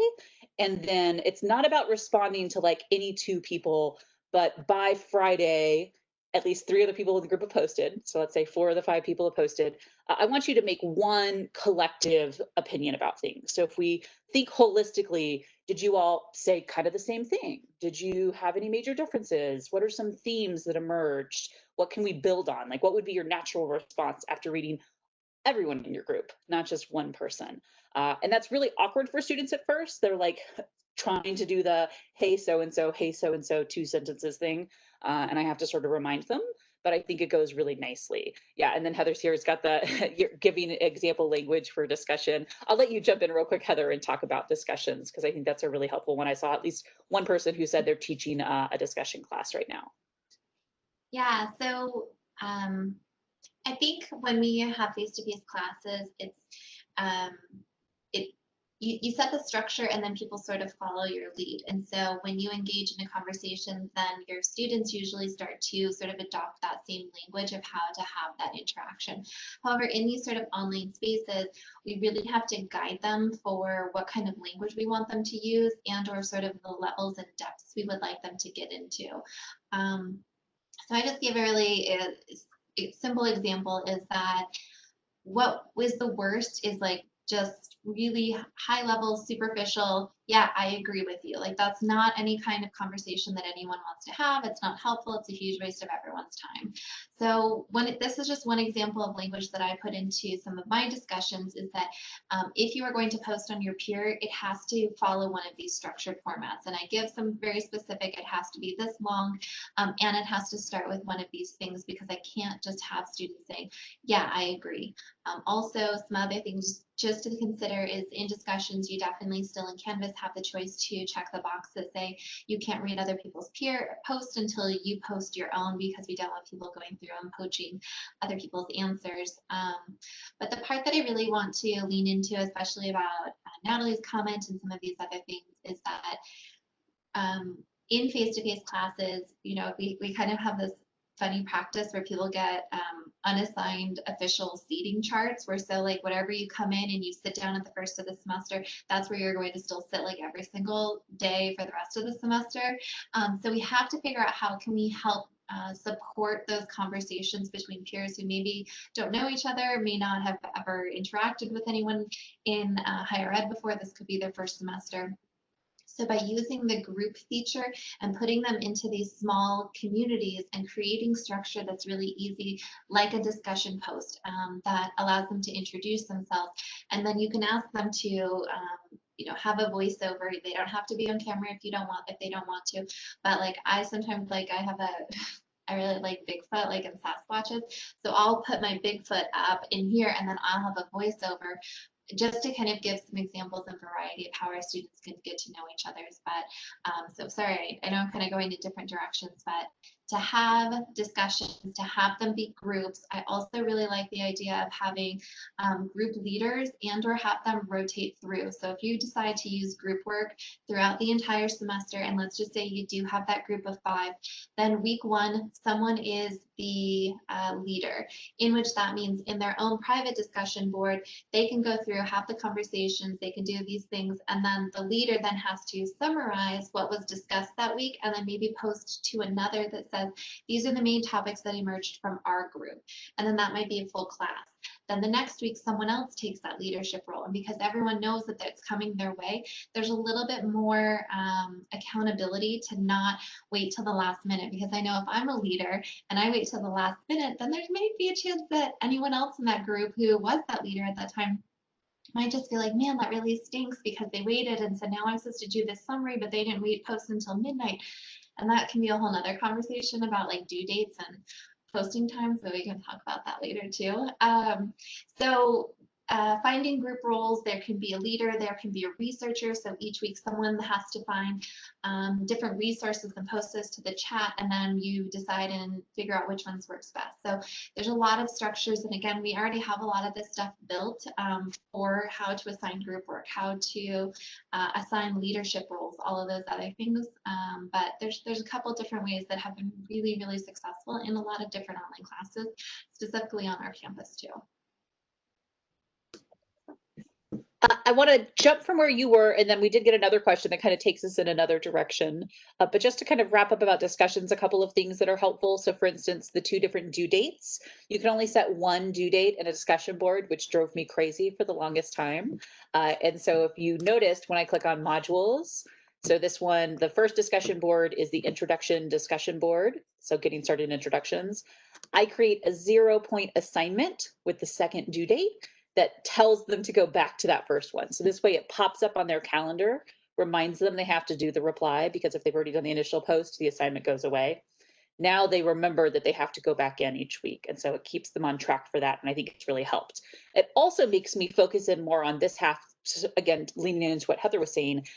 And then it's not about responding to like any 2 people, but by Friday, at least 3 other people in the group have posted. So let's say 4 of the 5 people have posted. I want you to make one collective opinion about things. So if we think holistically, did you all say kind of the same thing? Did you have any major differences? What are some themes that emerged? What can we build on? Like, what would be your natural response after reading everyone in your group, not just one person? And that's really awkward for students at first. They're like trying to do the, hey, so-and-so, hey, so-and-so, 2 sentences thing. And I have to sort of remind them, but I think it goes really nicely. Yeah, and then Heather's here has got the, you're giving example language for discussion. I'll let you jump in real quick, Heather, and talk about discussions, because I think that's a really helpful one. I saw at least one person who said they're teaching a discussion class right now. Yeah, so I think when we have face-to-face classes, it's it you set the structure and then people sort of follow your lead. And so when you engage in a conversation, then your students usually start to sort of adopt that same language of how to have that interaction. However, in these sort of online spaces, we really have to guide them for what kind of language we want them to use and or sort of the levels and depths we would like them to get into. So I just gave a really simple example is that what was the worst is like just really high level, superficial. Yeah, I agree with you. Like that's not any kind of conversation that anyone wants to have. It's not helpful. It's a huge waste of everyone's time. So this is just one example of language that I put into some of my discussions is that if you are going to post on your peer, it has to follow one of these structured formats. And I give some very specific, it has to be this long, and it has to start with one of these things because I can't just have students saying, yeah, I agree. Also, some other things just to consider is in discussions, you definitely still in Canvas have the choice to check the box that say you can't read other people's peer posts until you post your own because we don't want people going through and poaching other people's answers. But the part that I really want to lean into, especially about Natalie's comment and some of these other things, is that in face-to-face classes, you know, we kind of have this funny practice where people get unassigned official seating charts where so like whatever you come in and you sit down at the first of the semester, that's where you're going to still sit like every single day for the rest of the semester. So we have to figure out how can we help support those conversations between peers who maybe don't know each other, may not have ever interacted with anyone in higher ed before. This could be their first semester. So by using the group feature and putting them into these small communities and creating structure that's really easy, like a discussion post that allows them to introduce themselves, and then you can ask them to have a voiceover. They don't have to be on camera if they don't want to. But like I sometimes I really like Bigfoot, like in Sasquatches. So I'll put my Bigfoot up in here and then I'll have a voiceover just to kind of give some examples and variety of how our students can get to know each other's. But so sorry, I know I'm kind of going to different directions, but to have discussions, to have them be groups. I also really like the idea of having group leaders and or have them rotate through. So if you decide to use group work throughout the entire semester, and let's just say you do have that group of 5, then week 1, someone is the leader, in which that means in their own private discussion board, they can go through, have the conversations, they can do these things, and then the leader then has to summarize what was discussed that week and then maybe post to another that says, these are the main topics that emerged from our group. And then that might be a full class. Then the next week, someone else takes that leadership role. And because everyone knows that it's coming their way, there's a little bit more accountability to not wait till the last minute. Because I know if I'm a leader and I wait till the last minute, then there may be a chance that anyone else in that group who was that leader at that time might just feel like, man, that really stinks because they waited. And so now I'm supposed to do this summary, but they didn't post until midnight. And that can be a whole nother conversation about like due dates and posting time. So we can talk about that later too. Finding group roles, there can be a leader, there can be a researcher. So each week someone has to find different resources and post those to the chat, and then you decide and figure out which ones works best. So there's a lot of structures, and again, we already have a lot of this stuff built for how to assign group work, how to assign leadership roles, all of those other things. But there's a couple different ways that have been really, really successful in a lot of different online classes, specifically on our campus too. I want to jump from where you were, and then we did get another question that kind of takes us in another direction. But just to kind of wrap up about discussions, a couple of things that are helpful. So for instance, the 2 different due dates. You can only set 1 due date in a discussion board, which drove me crazy for the longest time. And so if you noticed when I click on modules, so this one, the first discussion board is the introduction discussion board. So getting started in introductions. I create a 0-point assignment with the second due date that tells them to go back to that first one. So this way it pops up on their calendar, reminds them they have to do the reply, because if they've already done the initial post, the assignment goes away. Now they remember that they have to go back in each week. And so it keeps them on track for that. And I think it's really helped. It also makes me focus in more on this half, again, leaning into what Heather was saying.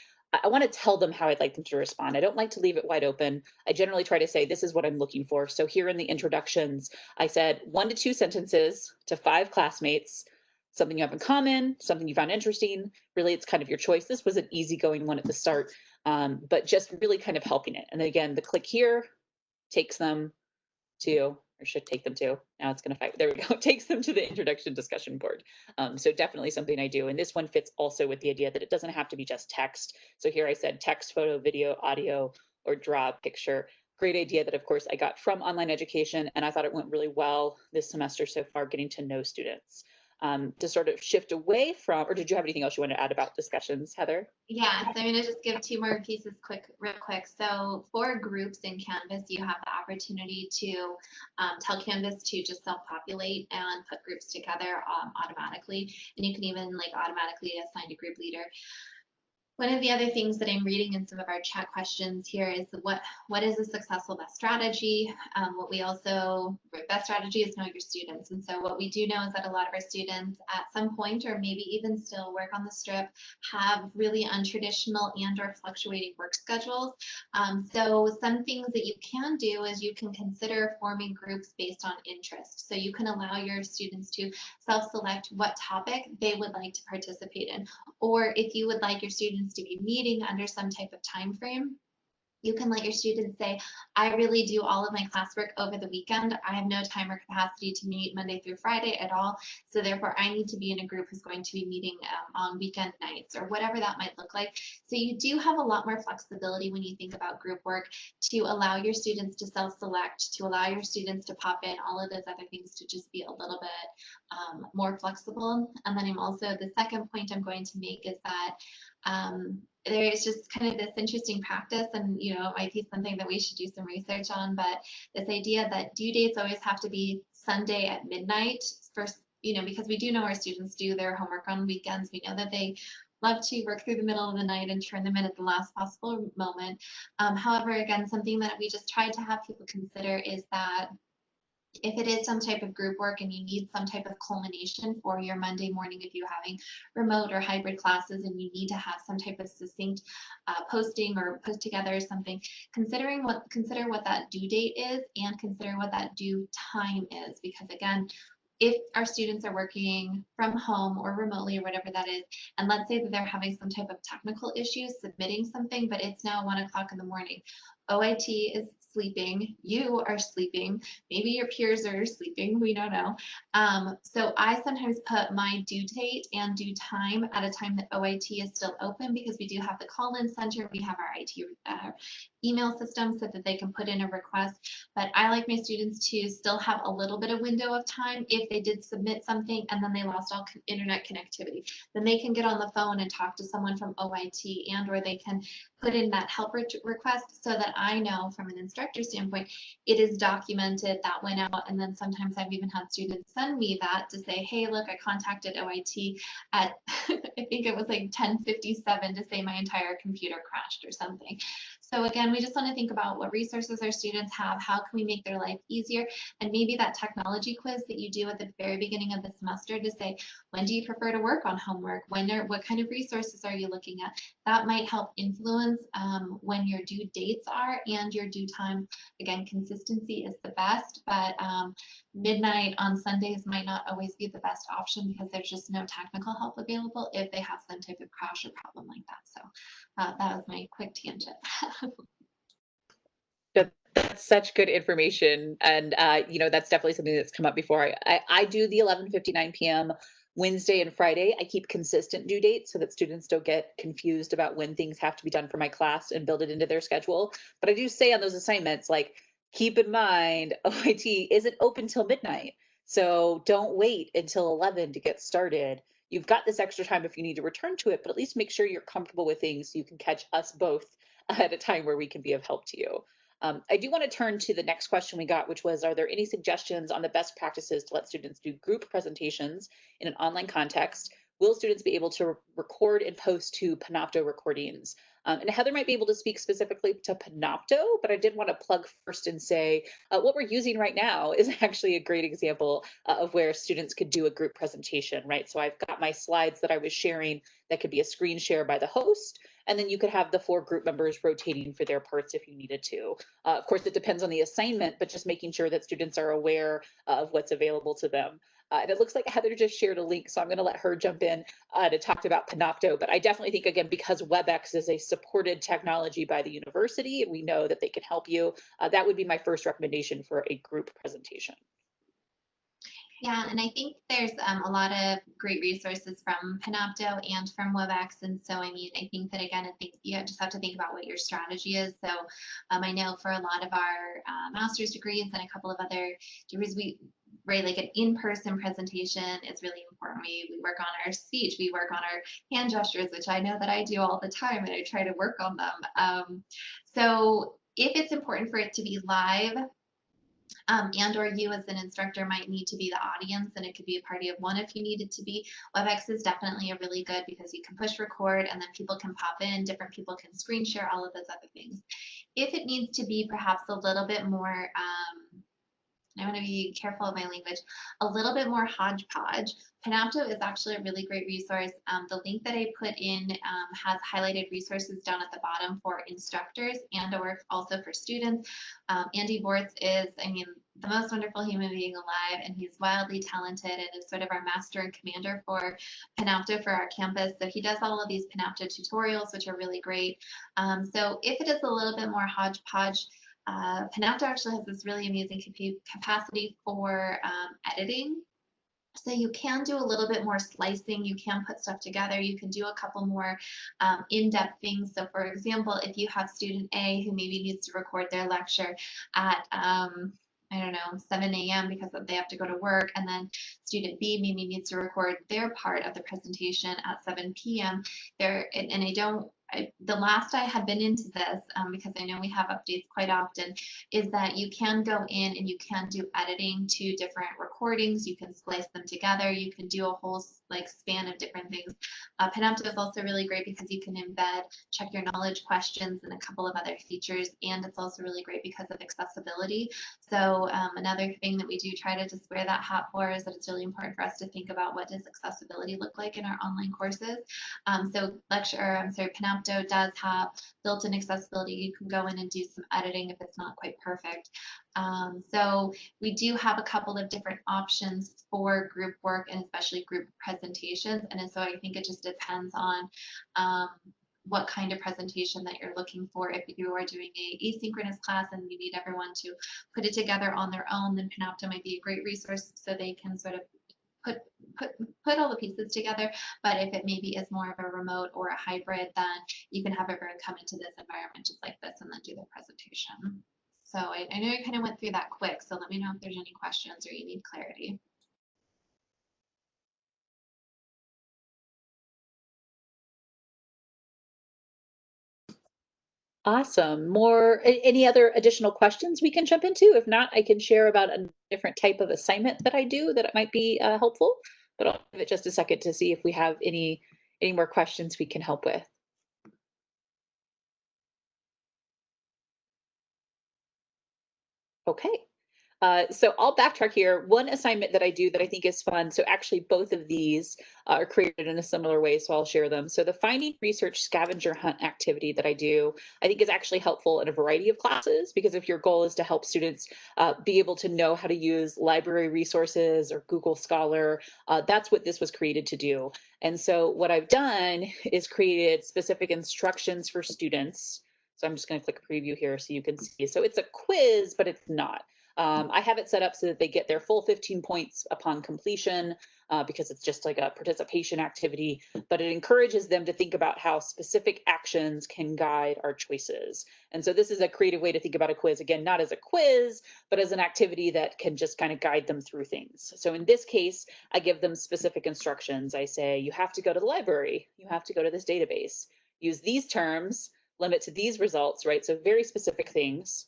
I want to tell them how I'd like them to respond. I don't like to leave it wide open. I generally try to say, this is what I'm looking for. So here in the introductions, I said 1 to 2 sentences to 5 classmates, something you have in common, something you found interesting. Really, it's kind of your choice. This was an easygoing one at the start, but just really kind of helping it. And again, the click here takes them to, or should take them to, now it's going to fight. There we go. Takes them to the introduction discussion board. So definitely something I do. And this one fits also with the idea that it doesn't have to be just text. So here I said text, photo, video, audio, or draw a picture. Great idea that, of course, I got from online education, and I thought it went really well this semester so far, getting to know students. To sort of shift away from, or did you have anything else you want to add about discussions, Heather? Yeah, so I'm going to just give 2 more pieces real quick. So for groups in Canvas, you have the opportunity to tell Canvas to just self-populate and put groups together automatically. And you can even like automatically assign a group leader. One of the other things that I'm reading in some of our chat questions here is what is a successful best strategy? Best strategy is know your students. And so what we do know is that a lot of our students at some point, or maybe even still work on the strip, have really untraditional and or fluctuating work schedules. So some things that you can do is you can consider forming groups based on interest. So you can allow your students to self-select what topic they would like to participate in. Or if you would like your students to be meeting under some type of time frame, you can let your students say, I really do all of my classwork over the weekend. I have no time or capacity to meet Monday through Friday at all. So therefore, I need to be in a group who's going to be meeting on weekend nights, or whatever that might look like. So you do have a lot more flexibility when you think about group work, to allow your students to self-select, to allow your students to pop in, all of those other things, to just be a little bit more flexible. And then the second point I'm going to make is that there is just kind of this interesting practice, and it might be something that we should do some research on, but this idea that due dates always have to be Sunday at midnight for, because we do know our students do their homework on weekends. We know that they love to work through the middle of the night and turn them in at the last possible moment. However, again, something that we just tried to have people consider is that if it is some type of group work and you need some type of culmination for your Monday morning, if you're having remote or hybrid classes and you need to have some type of succinct posting or put together something, consider what that due date is and consider what that due time is. Because again, if our students are working from home or remotely or whatever that is, and let's say that they're having some type of technical issues submitting something, but it's now 1 o'clock in the morning, OIT is sleeping, you are sleeping, maybe your peers are sleeping, we don't know. So I sometimes put my due date and due time at a time that OIT is still open, because we do have the call-in center, we have our IT email system so that they can put in a request. But I like my students to still have a little bit of window of time if they did submit something and then they lost all internet connectivity. Then they can get on the phone and talk to someone from OIT, and or they can put in that help request so that I know from an instructor standpoint, it is documented that went out. And then sometimes I've even had students send me that to say, hey, look, I contacted OIT at, I think it was like 10:57 to say my entire computer crashed or something. So again, we just want to think about what resources our students have, how can we make their life easier, and maybe that technology quiz that you do at the very beginning of the semester to say, when do you prefer to work on homework? What kind of resources are you looking at? That might help influence when your due dates are and your due time. Again, consistency is the best, but midnight on Sundays might not always be the best option because there's just no technical help available if they have some type of crash or problem like that. So that was my quick tangent. That's such good information. And, that's definitely something that's come up before. I do the 11:59 p.m. Wednesday and Friday. I keep consistent due dates so that students don't get confused about when things have to be done for my class and build it into their schedule. But I do say on those assignments, like, keep in mind, OIT isn't open till midnight. So don't wait until 11 to get started. You've got this extra time if you need to return to it, but at least make sure you're comfortable with things so you can catch us both at a time where we can be of help to you. I do want to turn to the next question we got, which was, are there any suggestions on the best practices to let students do group presentations in an online context? Will students be able to record and post to Panopto recordings? And Heather might be able to speak specifically to Panopto, but I did want to plug first and say what we're using right now is actually a great example of where students could do a group presentation, right? So I've got my slides that I was sharing that could be a screen share by the host, and then you could have the 4 group members rotating for their parts if you needed to. Of course, it depends on the assignment, but just making sure that students are aware of what's available to them. And it looks like Heather just shared a link, so I'm going to let her jump in to talk about Panopto. But I definitely think, again, because WebEx is a supported technology by the university, and we know that they can help you, that would be my first recommendation for a group presentation. Yeah, and I think there's a lot of great resources from Panopto and from WebEx. And so, I mean, I think that, again, I think you just have to think about what your strategy is. So I know for a lot of our master's degrees and a couple of other degrees, right, like an in-person presentation is really important. We work on our speech, we work on our hand gestures, which I know that I do all the time, and I try to work on them. So if it's important for it to be live, and or you as an instructor might need to be the audience, and it could be a party of one if you need it to be. WebEx is definitely a really good, because you can push record and then people can pop in, different people can screen share, all of those other things. If it needs to be perhaps a little bit more, I want to be careful of my language, a little bit more hodgepodge, Panopto is actually a really great resource. The link that I put in has highlighted resources down at the bottom for instructors and or also for students. Andy Bortz is, I mean, the most wonderful human being alive, and he's wildly talented and is sort of our master and commander for Panopto for our campus. So he does all of these Panopto tutorials, which are really great. So if it is a little bit more hodgepodge, Panopto actually has this really amazing capacity for editing. So you can do a little bit more slicing, you can put stuff together, you can do a couple more in-depth things. So for example, if you have student A who maybe needs to record their lecture at I don't know, 7 a.m. because they have to go to work, and then student B maybe needs to record their part of the presentation at 7 p.m. And the last I had been into this, because I know we have updates quite often, is that you can go in and you can do editing to different recordings. You can splice them together. You can do a whole like span of different things. Panopto is also really great because you can embed check your knowledge questions and a couple of other features, and it's also really great because of accessibility. So another thing that we do try to just wear that hat for is that it's really important for us to think about what does accessibility look like in our online courses. Panopto does have built-in accessibility. You can go in and do some editing if it's not quite perfect. So we do have a couple of different options for group work and especially group presentations. And so I think it just depends on what kind of presentation that you're looking for. If you are doing a asynchronous class and you need everyone to put it together on their own, then Panopto might be a great resource so they can sort of put all the pieces together. But if it maybe is more of a remote or a hybrid, then you can have everyone come into this environment just like this and then do their presentation. So I know I kind of went through that quick, so let me know if there's any questions or you need clarity. Awesome. Any other additional questions we can jump into? If not, I can share about a different type of assignment that I do that might be helpful, but I'll give it just a second to see if we have any more questions we can help with. Okay. So I'll backtrack here. One assignment that I do that I think is fun. So actually both of these are created in a similar way, so I'll share them. So the finding research scavenger hunt activity that I do, I think is actually helpful in a variety of classes, because if your goal is to help students be able to know how to use library resources or Google Scholar, that's what this was created to do. And so what I've done is created specific instructions for students. So I'm just going to click preview here so you can see. So it's a quiz, but it's not. I have it set up so that they get their full 15 points upon completion because it's just like a participation activity, but it encourages them to think about how specific actions can guide our choices. And so this is a creative way to think about a quiz, again, not as a quiz, but as an activity that can just kind of guide them through things. So in this case, I give them specific instructions. I say, you have to go to the library, you have to go to this database, use these terms, limit to these results, right? So very specific things.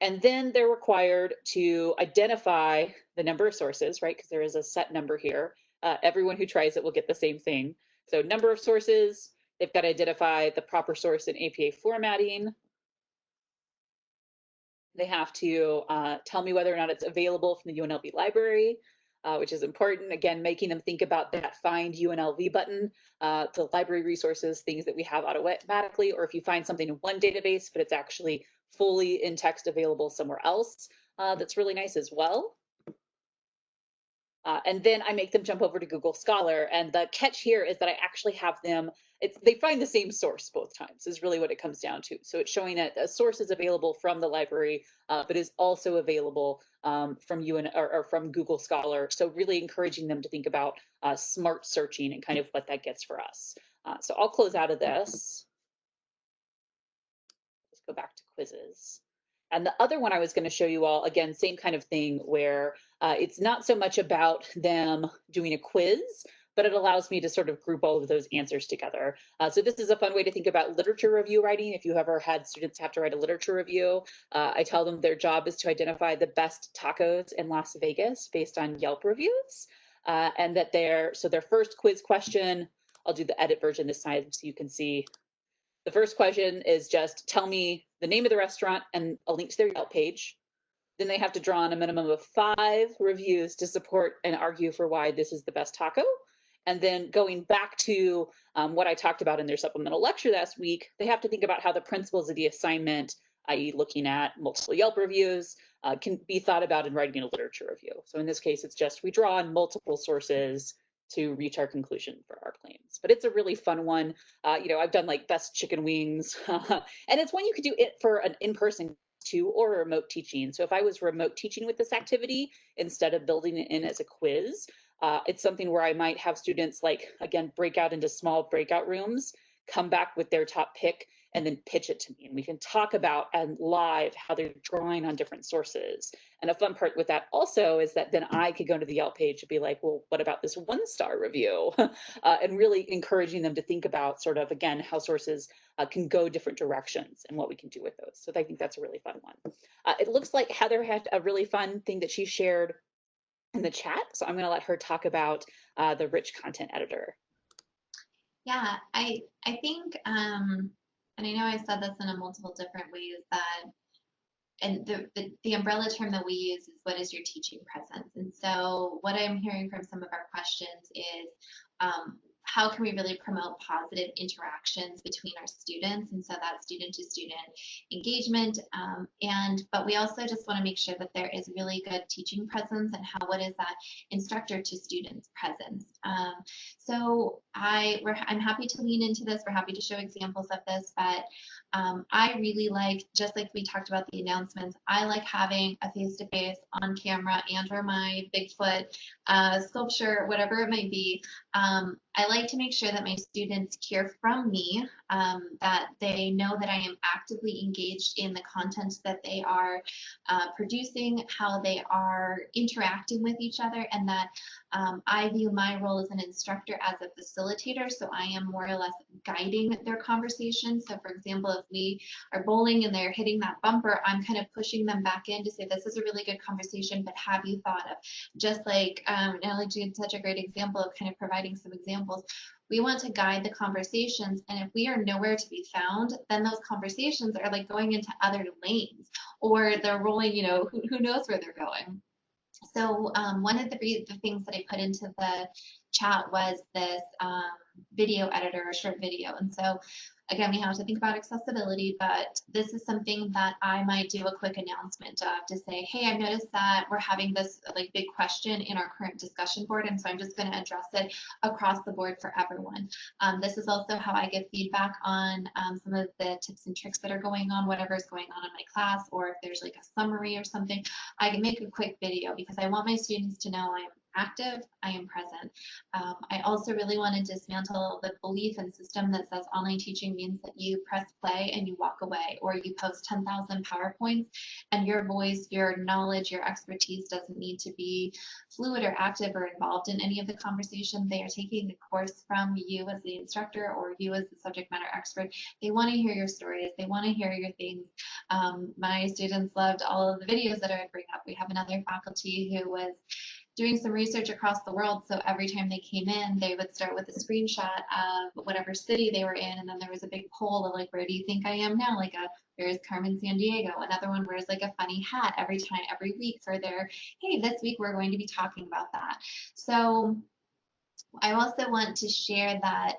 And then they're required to identify the number of sources, right? Because there is a set number here. Everyone who tries it will get the same thing. So number of sources, they've got to identify the proper source in APA formatting. They have to tell me whether or not it's available from the UNLV library, which is important. Again, making them think about that find UNLV button, the library resources, things that we have automatically, or if you find something in one database, but it's actually fully in text available somewhere else, that's really nice as well. And then I make them jump over to Google Scholar. And the catch here is that I actually have them, they find the same source both times is really what it comes down to. So it's showing that a source is available from the library, but is also available from Google Scholar. So really encouraging them to think about smart searching and kind of what that gets for us. So I'll close out of this. Let's go back to quizzes. And the other one I was going to show you all, again, same kind of thing where it's not so much about them doing a quiz, but it allows me to sort of group all of those answers together. So this is a fun way to think about literature review writing. If you ever had students have to write a literature review, I tell them their job is to identify the best tacos in Las Vegas based on Yelp reviews. And that their first quiz question, I'll do the edit version this time so you can see. The first question is just tell me the name of the restaurant and a link to their Yelp page. Then they have to draw on a minimum of 5 reviews to support and argue for why this is the best taco. And then going back to what I talked about in their supplemental lecture last week, they have to think about how the principles of the assignment, i.e. looking at multiple Yelp reviews, can be thought about in writing a literature review. So in this case, it's just we draw on multiple sources to reach our conclusion for our claims. But it's a really fun one. I've done like best chicken wings, and it's one you could do it for an in-person too, or remote teaching. So if I was remote teaching with this activity, instead of building it in as a quiz, it's something where I might have students break out into small breakout rooms, come back with their top pick, and then pitch it to me. And we can talk about and live how they're drawing on different sources. And a fun part with that also is that then I could go to the Yelp page and be like, well, what about this 1-star review? And really encouraging them to think about sort of, again, how sources can go different directions and what we can do with those. So I think that's a really fun one. It looks like Heather had a really fun thing that she shared in the chat. So I'm going to let her talk about the rich content editor. Yeah, I think, and I know I said this in a multiple different ways, that, and the umbrella term that we use is, what is your teaching presence? And so what I'm hearing from some of our questions is, how can we really promote positive interactions between our students? And so that's student to student engagement. But we also just want to make sure that there is really good teaching presence, and what is that instructor to students presence. So I'm happy to lean into this. We're happy to show examples of this, but I really like, just like we talked about the announcements, I like having a face-to-face on camera and or my Bigfoot sculpture, whatever it might be. I like to make sure that my students hear from me, that they know that I am actively engaged in the content that they are producing, how they are interacting with each other, and that I view my role as an instructor as a facilitator. So I am more or less guiding their conversation. So for example, if we are bowling and they're hitting that bumper, I'm kind of pushing them back in to say, this is a really good conversation, but have you thought of, just like Natalie did such a great example of kind of providing some examples. We want to guide the conversations, and if we are nowhere to be found, then those conversations are like going into other lanes, or they're rolling, who knows where they're going. So one of the things that I put into the chat was this video editor, a short video. And so again, we have to think about accessibility, but this is something that I might do a quick announcement of, to say, hey, I've noticed that we're having this big question in our current discussion board, and so I'm just going to address it across the board for everyone. This is also how I give feedback on some of the tips and tricks that are going on, whatever is going on in my class, or if there's like a summary or something, I can make a quick video because I want my students to know I'm active, I am present. I also really want to dismantle the belief and system that says online teaching means that you press play and you walk away, or you post 10,000 PowerPoints and your voice, your knowledge, your expertise doesn't need to be fluid or active or involved in any of the conversation. They are taking the course from you as the instructor or you as the subject matter expert. They want to hear your stories. They want to hear your things. My students loved all of the videos that I would bring up. We have another faculty who was doing some research across the world. So every time they came in, they would start with a screenshot of whatever city they were in. And then there was a big poll of like, where do you think I am now? Like where's Carmen San Diego? Another one wears like a funny hat every week for their, hey, this week we're going to be talking about that. So I also want to share that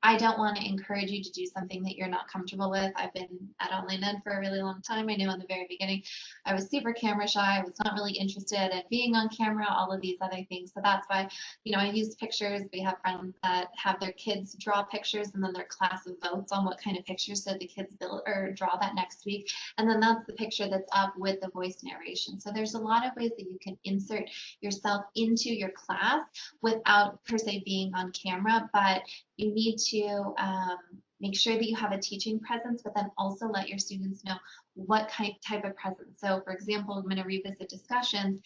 I don't want to encourage you to do something that you're not comfortable with. I've been at Online Ed for a really long time. I knew in the very beginning I was super camera shy. I was not really interested in being on camera, all of these other things. So that's why, I use pictures. We have friends that have their kids draw pictures, and then their class votes on what kind of pictures so the kids build or draw that next week. And then that's the picture that's up with the voice narration. So there's a lot of ways that you can insert yourself into your class without per se being on camera, but you need to make sure that you have a teaching presence, but then also let your students know what type of presence. So for example, I'm going to revisit discussions.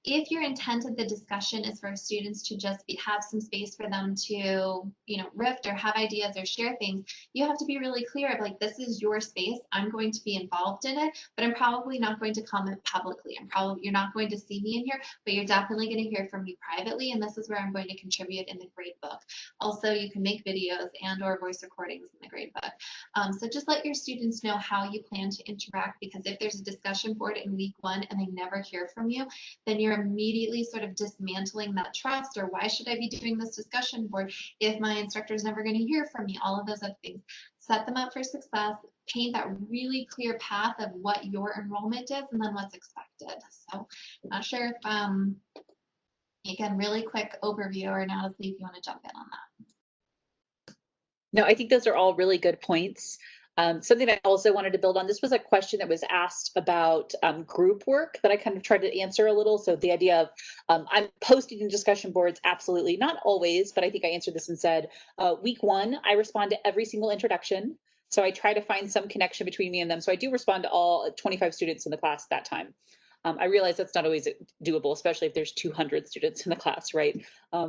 If your intent of the discussion is for students to just have some space for them to, riff or have ideas or share things, you have to be really clear of like, this is your space. I'm going to be involved in it, but I'm probably not going to comment publicly. You're not going to see me in here, but you're definitely going to hear from me privately. And this is where I'm going to contribute in the grade book. Also, you can make videos and or voice recordings in the grade book. So just let your students know how you plan to interact, because if there's a discussion board in week 1 and they never hear from you, then you're immediately sort of dismantling that trust, or why should I be doing this discussion board if my instructor is never going to hear from me, all of those other things. Set them up for success, paint that really clear path of what your enrollment is and then what's expected. So I'm not sure if, again, really quick overview, or Natalie, if you want to jump in on that. No, I think those are all really good points. Something I also wanted to build on, this was a question that was asked about group work that I kind of tried to answer a little. So the idea of I'm posting in discussion boards, absolutely not always, but I think I answered this and said, week 1, I respond to every single introduction. So I try to find some connection between me and them. So I do respond to all 25 students in the class at that time. I realize that's not always doable, especially if there's 200 students in the class, right?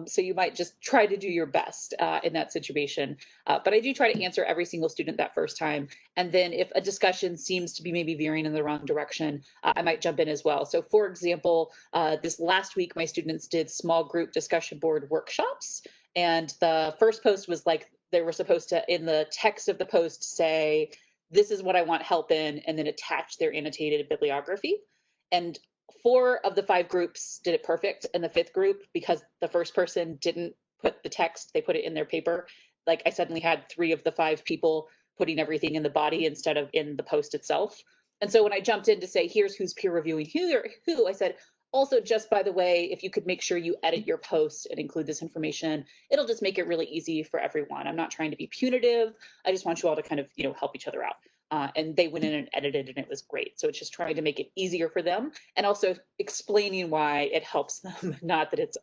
So you might just try to do your best in that situation. But I do try to answer every single student that first time. And then if a discussion seems to be maybe veering in the wrong direction, I might jump in as well. So for example, this last week, my students did small group discussion board workshops. And the first post was like, they were supposed to, in the text of the post, say, this is what I want help in, and then attach their annotated bibliography. And 4 of the 5 groups did it perfect. And the 5th group, because the first person didn't put the text, they put it in their paper. Like I suddenly had 3 of the 5 people putting everything in the body instead of in the post itself. And so when I jumped in to say, here's who's peer reviewing who, I said, also, just by the way, if you could make sure you edit your post and include this information, it'll just make it really easy for everyone. I'm not trying to be punitive. I just want you all to kind of, help each other out. And they went in and edited, and it was great. So it's just trying to make it easier for them, and also explaining why it helps them, not that it's,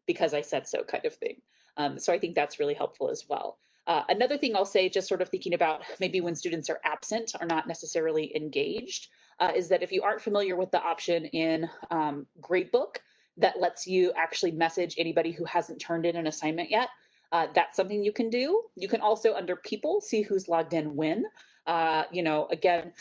because I said so kind of thing. So I think that's really helpful as well. Another thing I'll say, just sort of thinking about maybe when students are absent or not necessarily engaged, is that if you aren't familiar with the option in Gradebook that lets you actually message anybody who hasn't turned in an assignment yet, that's something you can do. You can also, under people, see who's logged in when. Again,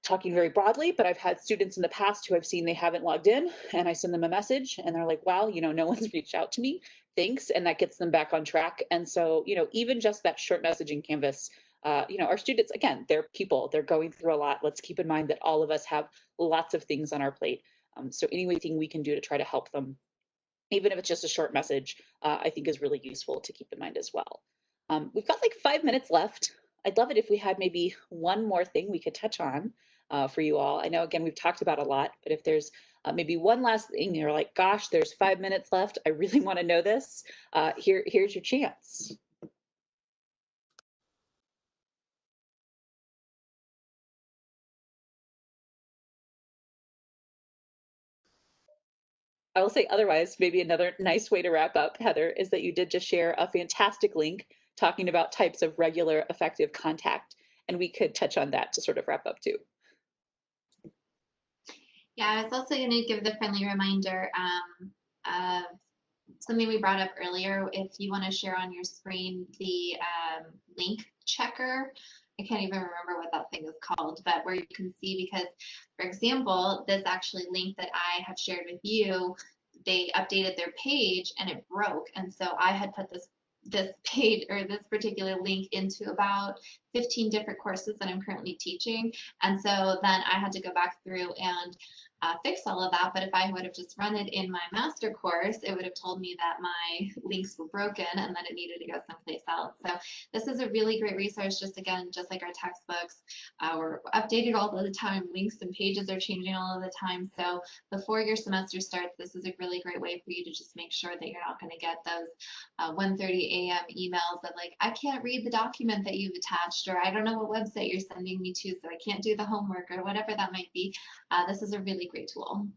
talking very broadly, but I've had students in the past who I've seen they haven't logged in, and I send them a message and they're like, wow, no one's reached out to me. Thanks. And that gets them back on track. And so, even just that short message in Canvas, our students, again, they're people, they're going through a lot. Let's keep in mind that all of us have lots of things on our plate. So anything we can do to try to help them, even if it's just a short message, I think is really useful to keep in mind as well. We've got like 5 minutes left. I'd love it if we had maybe one more thing we could touch on for you all. I know, again, we've talked about a lot, but if there's maybe one last thing, you're like, gosh, there's 5 minutes left, I really want to know this, here's your chance. I will say otherwise, maybe another nice way to wrap up, Heather, is that you did just share a fantastic link talking about types of regular effective contact, and we could touch on that to sort of wrap up too. Yeah, I was also going to give the friendly reminder of something we brought up earlier. If you want to share on your screen the link checker, I can't even remember what that thing is called, but where you can see, because, for example, this actually link that I have shared with you, they updated their page and it broke. And so I had put this page or this particular link into about 15 different courses that I'm currently teaching. And so then I had to go back through and fix all of that. But if I would have just run it in my master course, it would have told me that my links were broken and that it needed to go someplace else. So this is a really great resource. Just like our textbooks, we're updated all of the time. Links and pages are changing all of the time. So before your semester starts, this is a really great way for you to just make sure that you're not going to get those 1:30 a.m. emails of like, I can't read the document that you've attached, or I don't know what website you're sending me to, so I can't do the homework, or whatever that might be. This is a really great tool.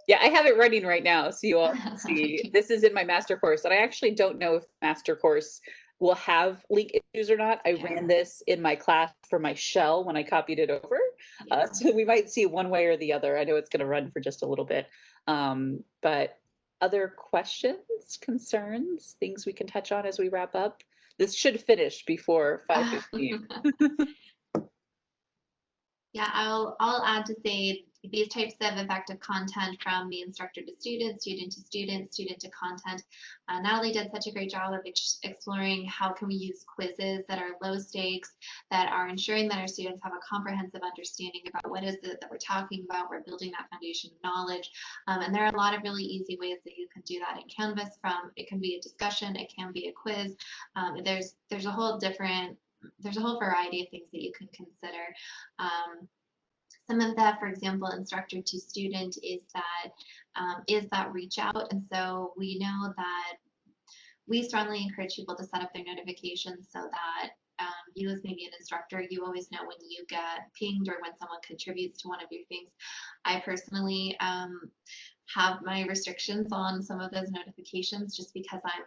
Yeah, I have it running right now, so you all can see. This is in my master course, and I actually don't know if master course will have link issues or not. I ran this in my class for my shell when I copied it over. So we might see one way or the other. I know it's going to run for just a little bit. But other questions, concerns, things we can touch on as we wrap up? This should finish before 5:15. Yeah, I'll add to say these types of effective content from the instructor to student, student to student, student to content. Natalie did such a great job of exploring how can we use quizzes that are low stakes, that are ensuring that our students have a comprehensive understanding about what is it that we're talking about. We're building that foundation of knowledge. And there are a lot of really easy ways that you can do that in Canvas. It can be a discussion, it can be a quiz. There's a whole variety of things that you can consider. Some of that, for example, instructor to student is that reach out. And so we know that we strongly encourage people to set up their notifications so that you, as maybe an instructor, you always know when you get pinged or when someone contributes to one of your things. I personally have my restrictions on some of those notifications just because I'm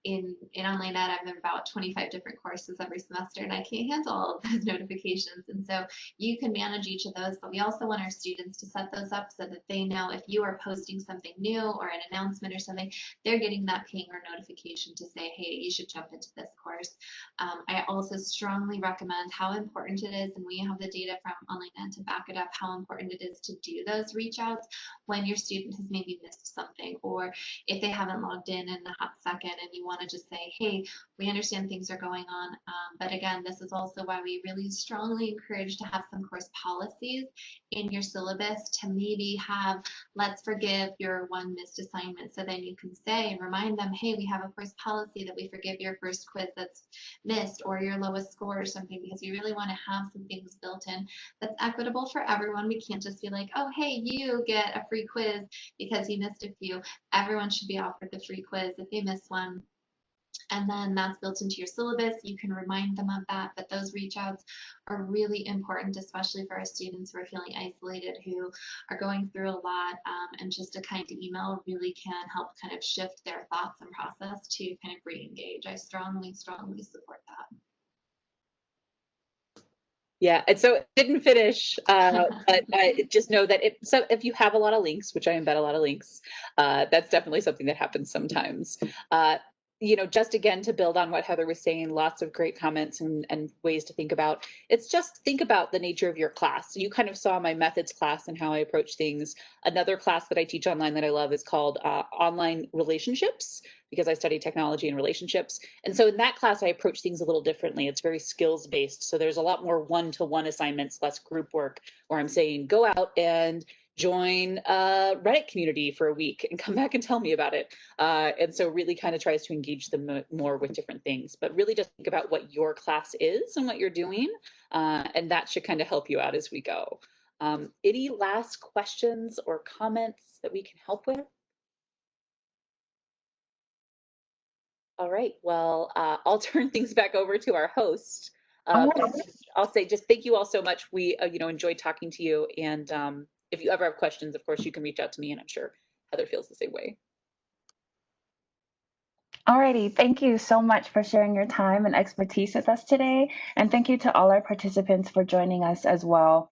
in online ed. I'm in about 25 different courses every semester, and I can't handle all of those notifications. And so you can manage each of those, but we also want our students to set those up so that they know if you are posting something new or an announcement or something, they're getting that ping or notification to say, hey, you should jump into this course. I also strongly recommend how important it is, and we have the data from online ed to back it up, how important it is to do those reach outs when your student has maybe missed something, or if they haven't logged in a hot second and you want to just say, hey, we understand things are going on. But again, this is also why we really strongly encourage to have some course policies in your syllabus to maybe have, let's forgive your one missed assignment. So then you can say and remind them, hey, we have a course policy that we forgive your first quiz that's missed or your lowest score or something, because we really want to have some things built in that's equitable for everyone. We can't just be like, oh, hey, you get a free quiz because you missed a few. Everyone should be offered the free quiz if they miss one. And then that's built into your syllabus. You can remind them of that, but those reach outs are really important, especially for our students who are feeling isolated, who are going through a lot, and just a kind email really can help kind of shift their thoughts and process to kind of re-engage. I strongly, strongly support that. Yeah, and so it didn't finish, but I just know that so if you have a lot of links, which I embed a lot of links, that's definitely something that happens sometimes. Just again, to build on what Heather was saying, lots of great comments and ways to think about. It's just think about the nature of your class. So you kind of saw my methods class and how I approach things. Another class that I teach online that I love is called Online Relationships, because I study technology and relationships. And so in that class, I approach things a little differently. It's very skills based. So there's a lot more one-to-one assignments, less group work, where I'm saying, go out and join a Reddit community for a week and come back and tell me about it. And so really kind of tries to engage them more with different things, but really just think about what your class is and what you're doing. And that should kind of help you out as we go. Any last questions or comments that we can help with? All right, well, I'll turn things back over to our host. I'll say just thank you all so much. We, enjoyed talking to you. And if you ever have questions, of course, you can reach out to me, and I'm sure Heather feels the same way. Alrighty, thank you so much for sharing your time and expertise with us today. And thank you to all our participants for joining us as well.